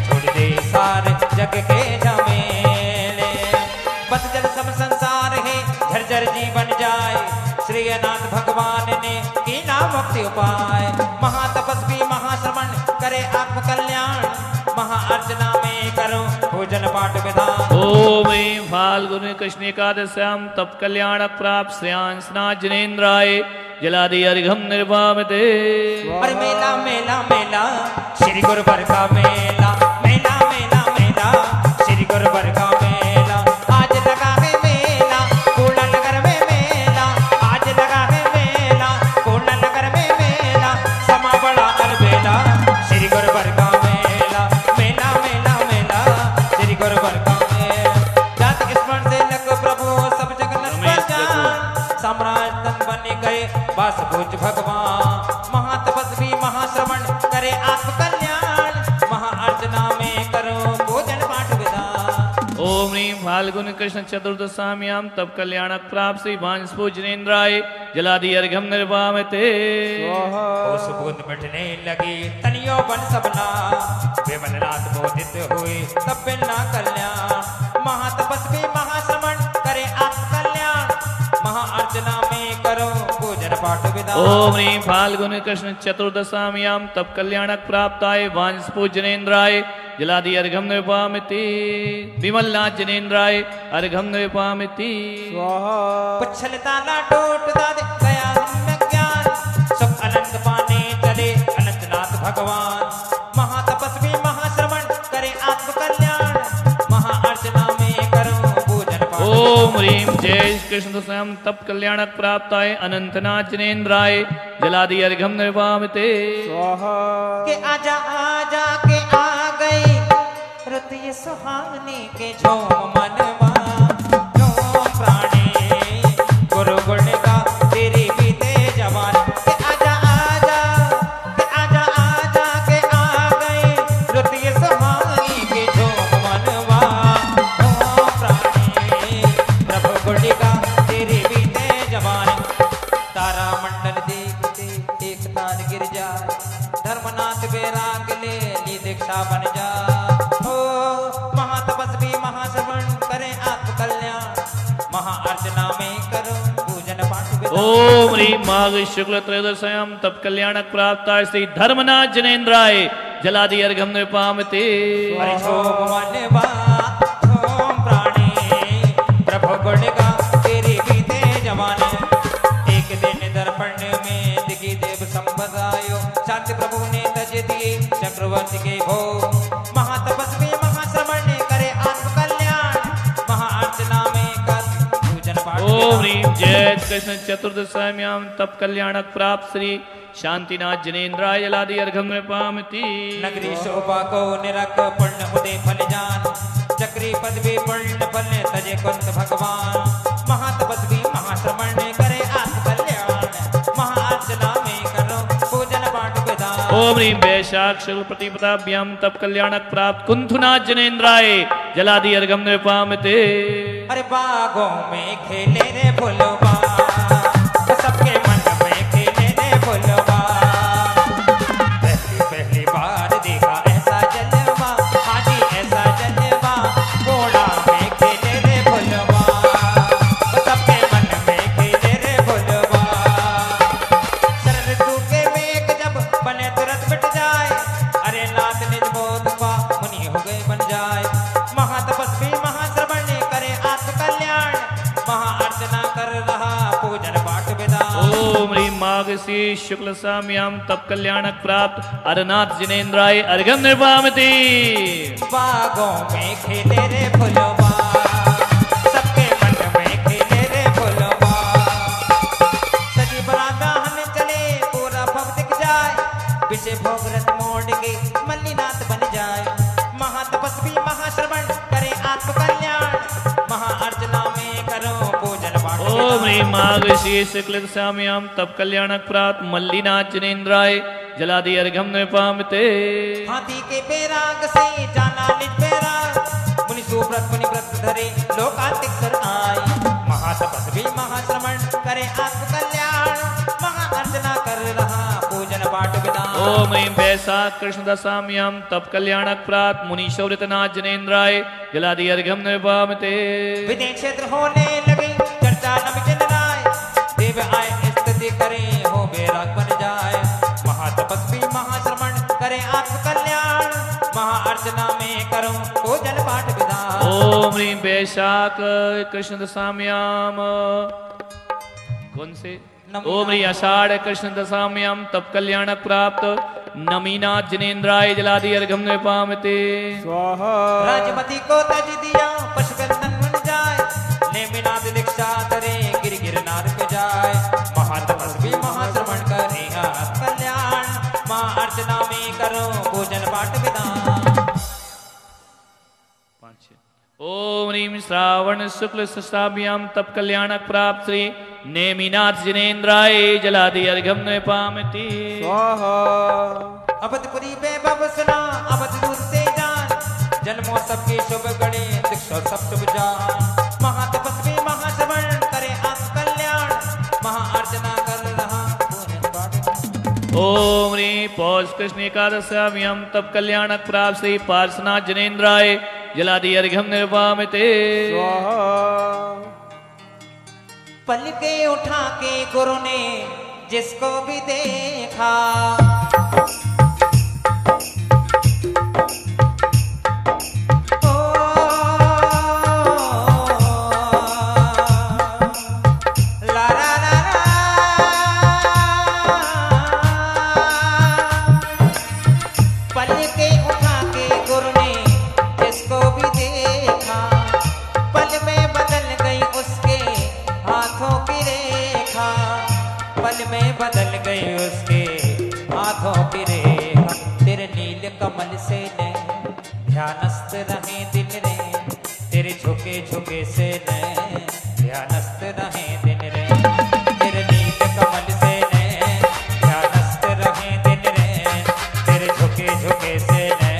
छोड़ दे सारे जग के झमेले। बस जल सब संसार है झरझर जीवन जाए, श्री अनाथ भगवान ने कीना मुक्ति उपाय। महातपस्वी महाश्रवण करे आत्मकल्याण, महाअर्चना में करो पूजन पाठ विधान। ओम ह्रीं फाल्गुनी कृष्ण एकादश्यां तप कल्याणक प्राप्त श्रेयांसनाथ जनेन्द्राय जलादि अर्घ्यम निर्वामिते। अरे मेला मेला मेला श्री गुरुवर का मेला, मेला मेला मेला श्री गुरुवर का मेला। आज लगा है मेला पूर्ण नगर में कृष्ण चतुर्दशाम्यां तप कल्याणक प्राप्त श्री भांस पूजनेन्द्राय जलादि अर्घम निर्वामते। उस बूंद मिटने लगी तनियो बन सबना, विमलनाथ बोधित हुए तब बिना कल्याण। महातपस्वी महाश्रमण करे आत्म कल्याण, महाअर्चना में करो पूजन पाठ विधान। ओम ह्रीं फाल्गुन कृष्ण चतुर्दशाम्यां तप कल्याणक प्राप्ताय वांस पूजनेन्द्राय जलादि अर्घम निर्वामिति। विमलनाथ जनेन्द्राय अर्घम निर्वामिति। पुच्छल ताला टूट दादे गया सम्यक ज्ञान, सब अनंत पाने चले अनंतनाथ भगवान। महातपस्वी महाश्रमण करे आत्म कल्याण, महाअर्चना में करो पूजन पाठ। ओम ह्रीं जय कृष्ण दशाम तप कल्याणक प्राप्ताय अनंतनाथ जनेन्द्राय जलादि अर्घम निर्वामिते। के आजा आजा के आ गई रुत ये सुहाने के झोम मनवा। झोम प्राणी गुरु गुण का तेरी बीते जवान। के आजा आजा के आजा आजा के आ गई रुत ये सुहाने के झोम मनवा। झोम प्राणी प्रभु गुण का तेरी बीते जवान। तारा मंडल देखते एक तार गिर जाए, धर्मनाथ बैराग ले ली दीक्षा बन जा। ओ महातपस्वी महाश्रवण करे आत्म कल्याण, महाअर्चना में करो पूजन पाठ विधान। ओम ह्रीं माघ शुक्ल त्रयोदशायां तप कल्याणक प्राप्ताय श्री धर्मनाथ जनेन्द्राय जलादि अर्घम निर्वामिते। झोम मनवा झोम प्राणी प्रभु गुण का तेरी बीते जवान। एक दिन दर्पण में दिखी देव संपदायो, शांति प्रभु ने तज दिए चक्रवर्ती के भो। महातपस्वी महाश्रमण ने करे आत्म कल्याण, महाअर्चना में कर पूजन पाठ। ओम ह्रीं जय कृष्ण चतुर्दशाम्यां तप कल्याणक प्राप्त श्री शांतिनाथ जनेन्द्राय जलादि अर्घम निर्वामिति। नगरी शोभा को निरख पुण्य उदय फल जान, चक्री पदवी पुण्य फल तजे कुंत भगवान। महातपस्वी महाश्रमण ने करे आत्म कल्याण, महाअर्चना में करो पूजन पाठ विधान। ओम ह्रीं वैशाख शुक्ल प्रतिपदाभ्यां तप कल्याणक प्राप्त कुंथुनाथ जनेन्द्राय जलादि अर्घम निर्वामिते। अरे बागों में खेले रे फुलवा, सबके मन में खेले रे फुलवा। पहली बार देखा ऐसा जलवा, हाजी ऐसा जलवा। घोड़ा में खेले रे फुलवा, सबके मन में खेले रे फुलवा। शरद ऋतु के मेघ जब बने तुरंत मिट जाए, अरे नाथ निज बोध पा मुनि हो गए बन जाए। महातपस्वी महाश्रवण ने करे आत्म कल्याण, महाअर्चना कर रहा पूजन पाठ विधान। ओम ह्रीं माघशीर्ष शुक्ल साम्यां तप कल्याणक प्राप्त अरनाथ जनेन्द्राय अर्घम निर्वामिति। बागों में खेले रे फुलवा, सबके मन में खेले रे फुलवा। सजी बराता हम चले पूरा भव दिख जाए, विषय भोग रत मोड़ के मल्लीनाथ बन जाए। महातपस्वी महाश्रवण करे आत्म कल्याण, महाअर्चना में करो पूजन पाठ। ओम ह्रीं माघशीर्ष शुक्ल साम्यां तप कल्याणक प्राप्त मल्लीनाथ जनेन्द्राय जलादि अर्घम निर्वामिते। हाथी के बैराग से जाना निज बैराग, मुनि सुव्रत मुनि व्रत धरे लोकांतिक सर आए। महातपस्वी महाश्रवण करे आत्म कल्याण, महाअर्चना कर रहा पूजन पाठ विधान। ओम ह्रीं वैशाख कृष्ण दशाम्यां तप कल्याणक प्राप्त मुनि शौर्यतनाथ जनेन्द्राय जलादि अर्घम निर्वामिते। विदेश क्षेत्र होने लगे चर्चा नम जन राय, देव आए स्तुति करे हो बैराग बन जाए। महातपस्वी महाश्रवण करे आत्म कल्याण, महाअर्चना में करो पूजन पाठ विधान। ओम ह्रीं वैशाख कृष्ण दशाम्यां कौन से? ओम ह्रीं आषाढ़ कृष्ण दशाम्यां तप कल्याणक प्राप्त नमीनाथ जनेन्द्राय जलादि अर्घम निर्वामिते। राजमती को तज दिया पशुगंधन बन जाए, नेमिनाथ दीक्षा धरे गिर गिरनार पे जाए। महातपस्वी महाश्रवण करे आत्म कल्याण, महाअर्चना में करो पूजन पाठ विधान। ओम ह्रीं श्रावण शुक्ल सष्टाभ्यां तप कल्याणक प्राप्त श्री नेमिनाथ जनेन्द्राय जलादि अर्घम निर्वामिति। अवधपुरी वैभव सुना अवध दूर से जान, जन्मों सबके शुभ गणे दीक्षा सब शुभ जान। ओम ह्रीं पौष कृष्ण एकादश्याम तप कल्याणक प्राप्त श्री पार्श्वनाथ जनेन्द्राय जलादि अर्घ्यम निर्वामिते। पल के उठा के गुरु ने जिसको भी देखा, बदल गई उसके हाथों की रेखा। तेरे नील कमल से ने ध्यानस्थ रहे दिन रे, तेरे झुके झुके से ने ध्यानस्थ रहे दिन रे। तेरे नील कमल से ने ध्यानस्थ रहे दिन रे, तेरे झुके झुके से ने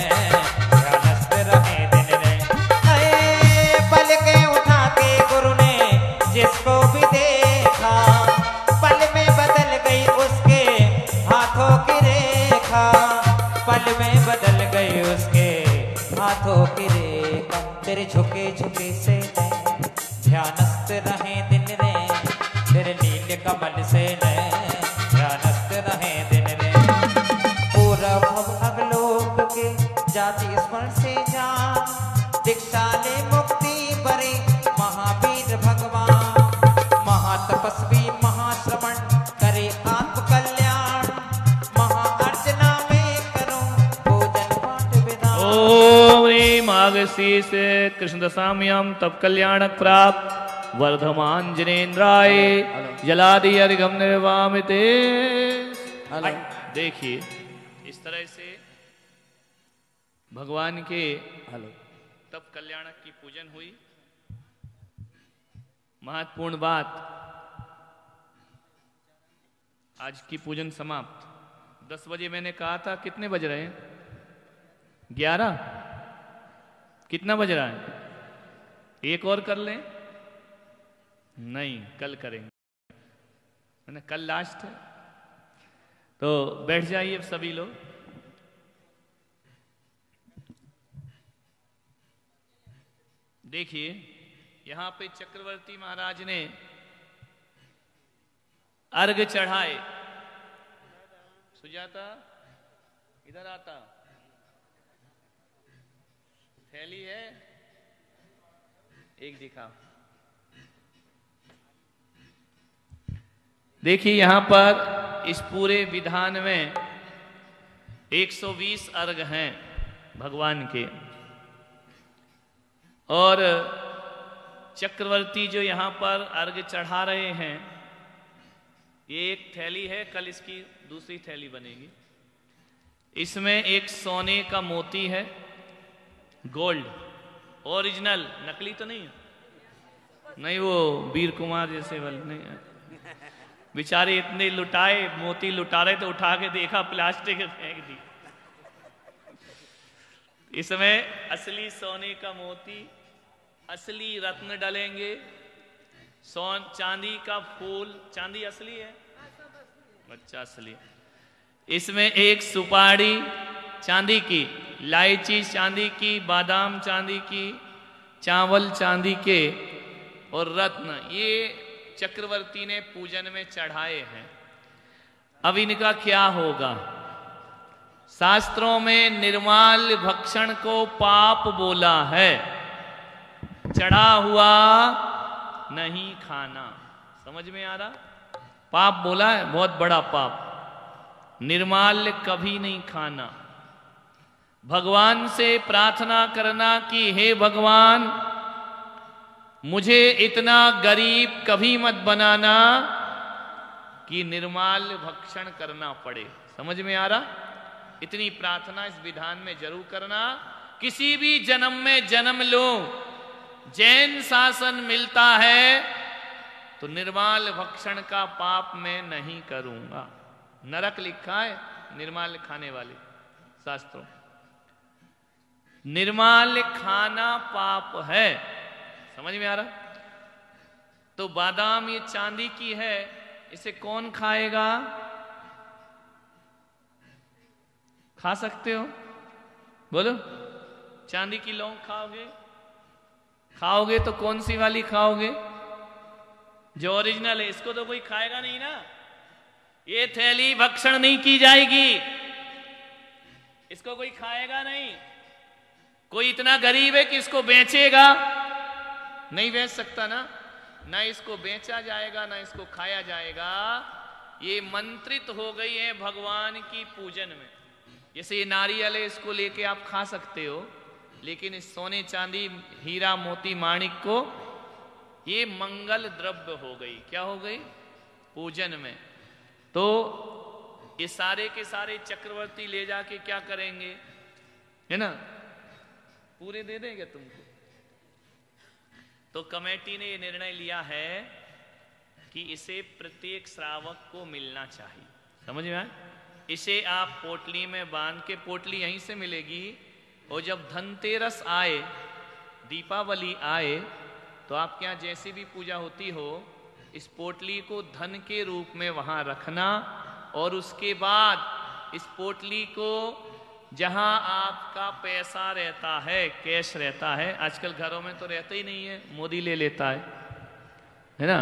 ध्यानस्थ रहे दिन रे। पल के उठा के गुरु ने जिसको भी देखा, पल में बदल गई उसके हाथों की रेखा। पल में बदल गई उसके हाथों की रेखा। तेरे झुके झुके से ने ध्यानस्थ रहे दिन रे, तेरे नील कमल से ने ध्यानस्थ रहे दिन रे। पूरा भव अगलोक के जाति स्मरण से जान, दीक्षा ले मुक्ति बरे महावीर भगवान। महातपस्वी महाश्रवण करे आत्म कल्याण, महाअर्चना में करो भोजन पाठ विधान। ओम ह्रीं माघशीर्ष कृष्ण दशाम्याम तप कल्याणक प्राप्त वर्धमान जनेन्द्राय जलादि अर्घ्यम निर्वामिते। देखिए इस तरह से भगवान के तप कल्याणक की पूजन हुई। महत्वपूर्ण बात, आज की पूजन समाप्त। 10 बजे मैंने कहा था, कितने बज रहे हैं? 11? कितना बज रहा है? एक और कर लें? नहीं, कल करेंगे, मैंने कल लास्ट है। तो बैठ जाइए अब सभी लोग। देखिए यहां पे चक्रवर्ती महाराज ने अर्घ चढ़ाए। सुजाता इधर आता, थैली है एक दिखा। देखिए यहां पर इस पूरे विधान में 120 अर्घ हैं भगवान के, और चक्रवर्ती जो यहां पर अर्घ चढ़ा रहे हैं, ये एक थैली है, कल इसकी दूसरी थैली बनेगी। इसमें एक सोने का मोती है, गोल्ड, ओरिजिनल, नकली तो नहीं है, नहीं वो वीर कुमार जैसे वाले नहीं है। बेचारे इतने लुटाए, मोती लुटा रहे तो उठा के देखा, प्लास्टिक फेंक दी। इसमें असली सोने का मोती, असली रत्न डलेंगे, चांदी का फूल, चांदी असली है, अच्छा असली। इसमें एक सुपारी चांदी की, इलायची चांदी की, बादाम चांदी की, चावल चांदी के, और रत्न, ये चक्रवर्ती ने पूजन में चढ़ाए हैं। अब इनका क्या होगा? शास्त्रों में निर्माल भक्षण को पाप बोला है, चढ़ा हुआ नहीं खाना। समझ में आ रहा? पाप बोला है, बहुत बड़ा पाप। निर्माल्य कभी नहीं खाना। भगवान से प्रार्थना करना कि हे भगवान, मुझे इतना गरीब कभी मत बनाना कि निर्माल्य भक्षण करना पड़े। समझ में आ रहा? इतनी प्रार्थना इस विधान में जरूर करना। किसी भी जन्म में जन्म लो, जैन शासन मिलता है तो निर्माल भक्षण का पाप मैं नहीं करूंगा। नरक लिखा है निर्माल खाने वाले शास्त्रों। निर्माल खाना पाप है। समझ में आ रहा? तो बादाम ये चांदी की है, इसे कौन खाएगा? खा सकते हो? बोलो। चांदी की लौंग खाओगे? खाओगे तो कौन सी वाली खाओगे? जो ओरिजिनल है। इसको तो कोई खाएगा नहीं ना। ये थैली भक्षण नहीं की जाएगी, इसको कोई खाएगा नहीं। कोई इतना गरीब है कि इसको बेचेगा? नहीं बेच सकता ना। ना इसको बेचा जाएगा ना इसको खाया जाएगा। ये मंत्रित हो गई है भगवान की पूजन में। जैसे ये नारियल है, इसको लेके आप खा सकते हो, लेकिन इस सोने चांदी हीरा मोती माणिक को ये मंगल द्रव्य हो गई। क्या हो गई? पूजन में। तो ये सारे के सारे चक्रवर्ती ले जाके क्या करेंगे, है ना? पूरे दे देंगे तुमको। तो कमेटी ने ये निर्णय लिया है कि इसे प्रत्येक श्रावक को मिलना चाहिए। समझ में आए? इसे आप पोटली में बांध के, पोटली यहीं से मिलेगी, और जब धनतेरस आए, दीपावली आए, तो आपके यहाँ जैसी भी पूजा होती हो, इस पोटली को धन के रूप में वहां रखना, और उसके बाद इस पोटली को जहां आपका पैसा रहता है, कैश रहता है, आजकल घरों में तो रहता ही नहीं है, मोदी ले लेता है ना?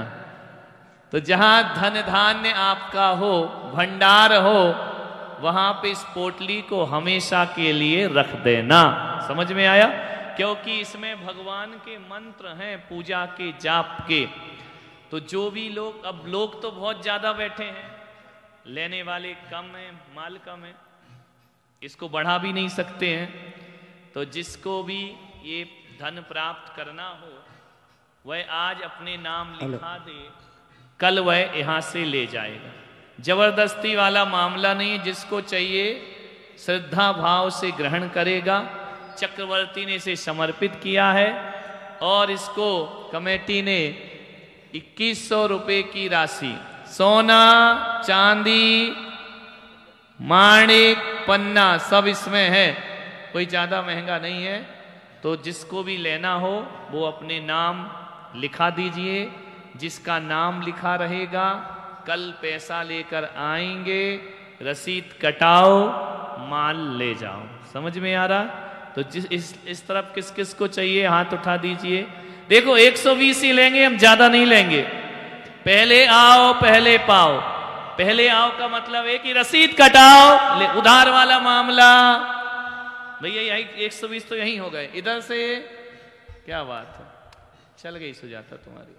तो जहां धन धान्य आपका हो, भंडार हो, वहां पे इस पोटली को हमेशा के लिए रख देना। समझ में आया? क्योंकि इसमें भगवान के मंत्र हैं, पूजा के, जाप के। तो जो भी लोग, अब लोग तो बहुत ज्यादा बैठे हैं, लेने वाले कम हैं, माल कम है, इसको बढ़ा भी नहीं सकते हैं। तो जिसको भी ये धन प्राप्त करना हो, वह आज अपने नाम लिखा दे, कल वह यहां से ले जाएगा। जबरदस्ती वाला मामला नहीं, जिसको चाहिए श्रद्धा भाव से ग्रहण करेगा। चक्रवर्ती ने इसे समर्पित किया है, और इसको कमेटी ने 2100 रुपए की राशि, सोना चांदी माणिक पन्ना सब इसमें है, कोई ज्यादा महंगा नहीं है। तो जिसको भी लेना हो वो अपने नाम लिखा दीजिए। जिसका नाम लिखा रहेगा, कल पैसा लेकर आएंगे, रसीद कटाओ, माल ले जाओ। समझ में आ रहा? तो इस तरफ किस किस को चाहिए हाथ उठा दीजिए। देखो 120 ही लेंगे हम, ज्यादा नहीं लेंगे। पहले आओ पहले पाओ। पहले आओ का मतलब है कि रसीद कटाओ, उधार वाला मामला। भैया यही 120 तो यही हो गए। इधर से क्या बात है, चल गई सुजाता तुम्हारी।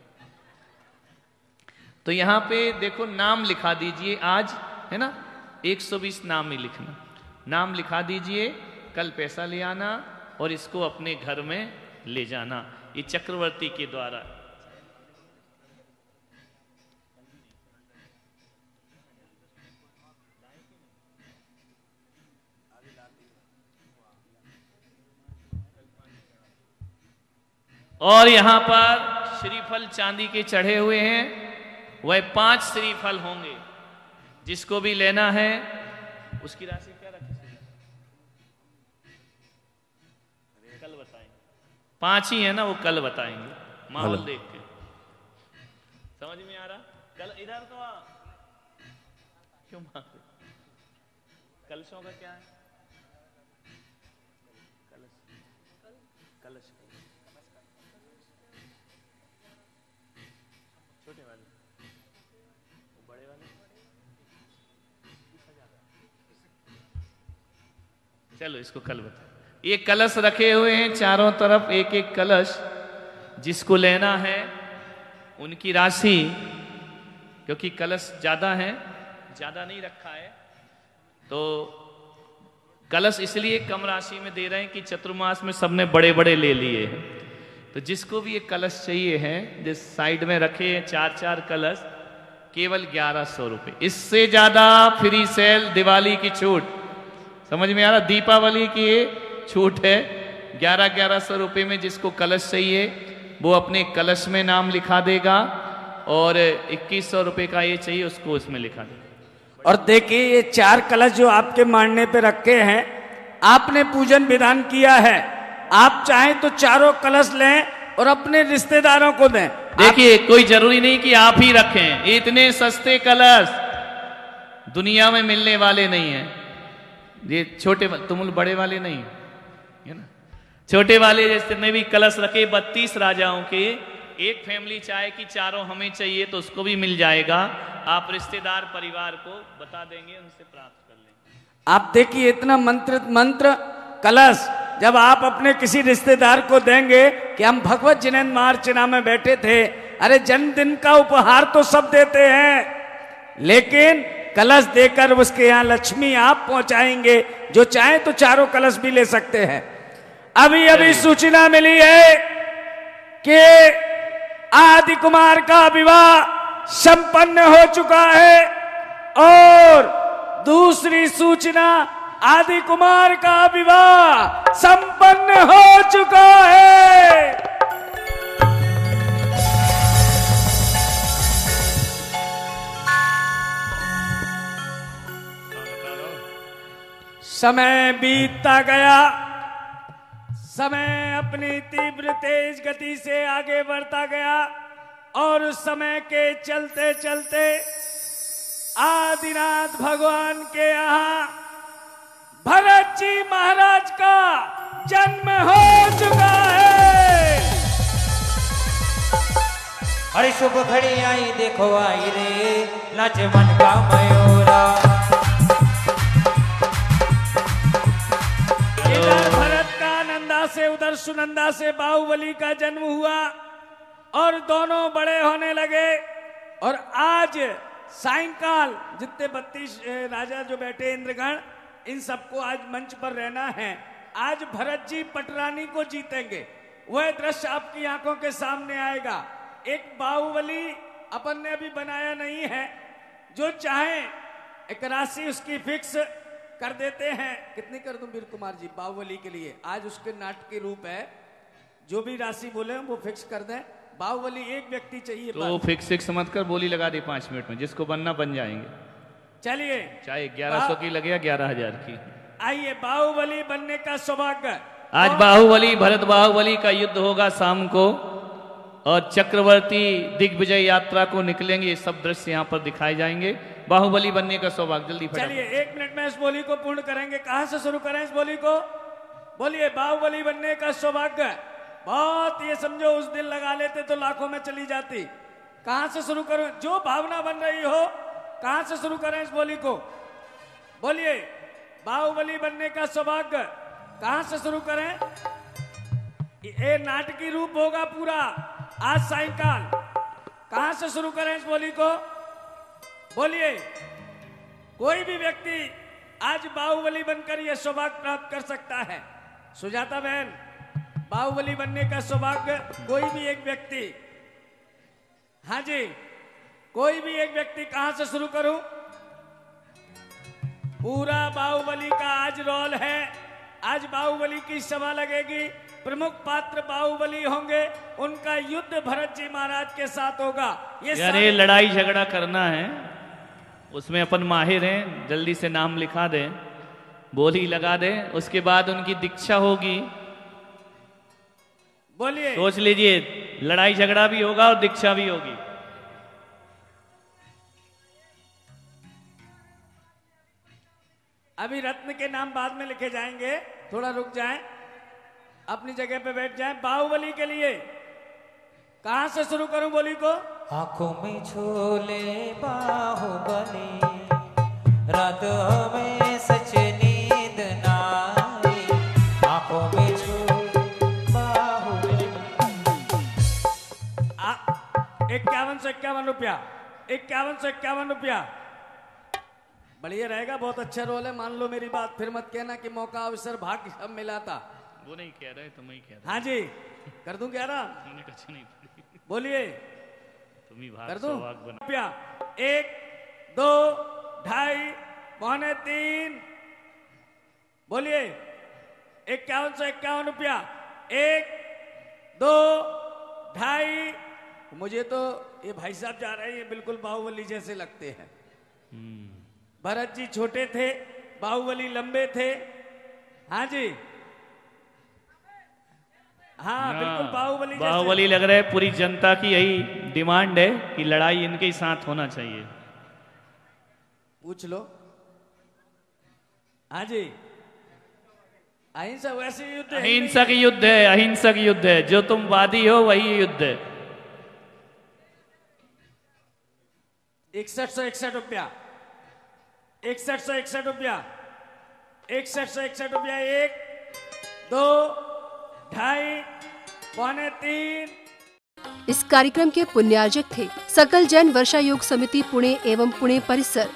तो यहां पे देखो नाम लिखा दीजिए आज, है ना? 120 नाम ही लिखना। नाम लिखा दीजिए, कल पैसा ले आना और इसको अपने घर में ले जाना। ये चक्रवर्ती के द्वारा। और यहां पर श्रीफल चांदी के चढ़े हुए हैं, वह 5 श्रीफल होंगे। जिसको भी लेना है उसकी राशि क्या रखें, कल बताएंगे। 5 ही है ना, वो कल बताएंगे माहौल देख के। समझ में आ रहा? कल इधर तो आ क्यों मांग? कलशों का क्या है? कलश छोटे वाले, बड़े वाले चलो इसको कल बता। ये कलश रखे हुए हैं चारों तरफ, एक एक कलश। जिसको लेना है उनकी राशि, क्योंकि कलश ज्यादा है, ज्यादा नहीं रखा है, तो कलश इसलिए कम राशि में दे रहे हैं कि चतुर्मास में सबने बड़े बड़े ले लिए हैं। तो जिसको भी एक कलश चाहिए है, जिस साइड में रखे हैं 4-4 कलश, केवल 1100 रुपए। इससे ज्यादा फ्री सेल, दिवाली की छूट। समझ में आ रहा? दीपावली की छूट है। 1100 रुपए में जिसको कलश चाहिए वो अपने कलश में नाम लिखा देगा, और 2100 रुपए का ये चाहिए उसको उसमें लिखा देगा। और देखिए ये 4 कलश जो आपके मांडने पे रखे हैं, आपने पूजन विधान किया है। आप चाहें तो चारों कलश लें और अपने रिश्तेदारों को दें। देखिए कोई जरूरी नहीं कि आप ही रखें। इतने सस्ते कलश दुनिया में मिलने वाले नहीं हैं। ये छोटे तुम लोग बड़े वाले नहीं है ना, छोटे वाले जितने भी कलश रखे 32 राजाओं के, एक फैमिली चाहे कि चारों हमें चाहिए तो उसको भी मिल जाएगा। आप रिश्तेदार परिवार को बता देंगे, उनसे प्राप्त कर लेंगे। आप देखिए इतना मंत्र कलश जब आप अपने किसी रिश्तेदार को देंगे कि हम भगवत जिनेन्द्र मार्चना में बैठे थे, अरे जन्मदिन का उपहार तो सब देते हैं, लेकिन कलश देकर उसके यहाँ लक्ष्मी आप पहुंचाएंगे। जो चाहे तो चारों कलश भी ले सकते हैं। अभी सूचना मिली है कि आदि कुमार का विवाह संपन्न हो चुका है, और दूसरी सूचना आदि कुमार का विवाह संपन्न हो चुका है। समय बीतता गया, समय अपनी तीव्र तेज गति से आगे बढ़ता गया, और उस समय के चलते चलते आदिनाथ भगवान के यहाँ भरत जी महाराज का जन्म हो चुका है। अरे शुभ घड़ी आई देखो आई रे, नाचे मन का मयूरा। इधर भरत का नंदा से, उधर सुनंदा से बाहुबली का जन्म हुआ, और दोनों बड़े होने लगे। और आज सायंकाल जितने 32 राजा जो बैठे इंद्रगण, इन सबको आज मंच पर रहना है। आज भरत जी पटरानी को जीतेंगे, वह दृश्य आपकी आंखों के सामने आएगा। एक बाहुबली अपन ने अभी बनाया नहीं है, जो चाहे एक राशि उसकी फिक्स कर देते हैं। कितनी कर दूं वीर कुमार जी बाहुबली के लिए? आज उसके नाटकीय रूप है, जो भी राशि बोले वो फिक्स कर दें। बाहुबली एक व्यक्ति चाहिए तो फिक्स मत कर, बोली लगा दे 5 मिनट में, जिसको बनना बन जाएंगे। चलिए, चाहे 1100 की लगे या 11,000 की। आइए, बाहुबली बनने का सौभाग्य। आज बाहुबली भरत बाहुबली का युद्ध होगा शाम को, और चक्रवर्ती दिग्विजय यात्रा को निकलेंगे। ये सब दृश्य यहाँ पर दिखाए जाएंगे। बाहुबली बनने का सौभाग्य, जल्दी चलिए 1 मिनट में इस बोली को पूर्ण करेंगे। कहां से शुरू करें इस बोली को? बोलिए, बाहुबली बनने का सौभाग्य। बहुत ये समझो उस दिन लगा लेते तो लाखों में चली जाती। कहां से शुरू करूं? जो भावना बन रही हो, कहां से शुरू करें इस बोली को? बोलिए, बाहुबली बनने का सौभाग्य कहां से शुरू करें? ये नाटकीय रूप होगा पूरा आज सायंकाल। कहां से शुरू करें इस बोली को? बोलिए, कोई भी व्यक्ति आज बाहुबली बनकर यह सौभाग्य प्राप्त कर सकता है। सुजाता बहन, बाहुबली बनने का सौभाग्य कोई भी एक व्यक्ति। हाँ जी, कोई भी एक व्यक्ति। कहां से शुरू करूं? पूरा बाहुबली का आज रोल है। आज बाहुबली की सभा लगेगी, प्रमुख पात्र बाहुबली होंगे, उनका युद्ध भरत जी महाराज के साथ होगा। ये लड़ाई झगड़ा करना है, उसमें अपन माहिर हैं। जल्दी से नाम लिखा दें, बोली लगा दें, उसके बाद उनकी दीक्षा होगी। बोलिए, सोच लीजिए, लड़ाई झगड़ा भी होगा और दीक्षा भी होगी। अभी रत्न के नाम बाद में लिखे जाएंगे, थोड़ा रुक जाएं, अपनी जगह पे बैठ जाएं। बाहुबली के लिए कहां से शुरू करूं बोली को? आंखों में झोले बाहुबली, रात में सच नींद नाई। आंखों में झोले बाहुबली। 5151 रुपया, 5151 रुपया। बढ़िया रहेगा, बहुत अच्छा रोल है। मान लो मेरी बात, फिर मत कहना कि मौका अवसर भाग्य सब मिला था। वो नहीं कह रहे, तुम ही कह रहे। हाँ जी, कर दूं क्या रहा? नहीं, बोलिए, तुम ही भाग कर दूं? सौभाग्य बना। रुपया 1, 2, 2.5, पौने 3। बोलिए, 5151 रुपया। 1, 2, 2.5। मुझे तो ये भाई साहब जा रहे हैं, ये बिल्कुल बाहुबली जैसे लगते हैं। भरत जी छोटे थे, बाहुबली लंबे थे। हाँ जी, हाँ बिल्कुल बाहुबली जैसे। बाहुबली लग रहा है। पूरी जनता की यही डिमांड है कि लड़ाई इनके ही साथ होना चाहिए। पूछ लो, हाँ जी, अहिंसा वैसे युद्ध है ही नहीं अहिंसक युद्ध है, अहिंसक युद्ध है। जो तुम वादी हो वही युद्ध है। 6161 रुपया, 6161 रुपया, 6161 रुपया। 1 2 2.5 पौने 3। इस कार्यक्रम के पुण्यार्जक थे सकल जैन वर्षा योग समिति पुणे एवं पुणे परिसर।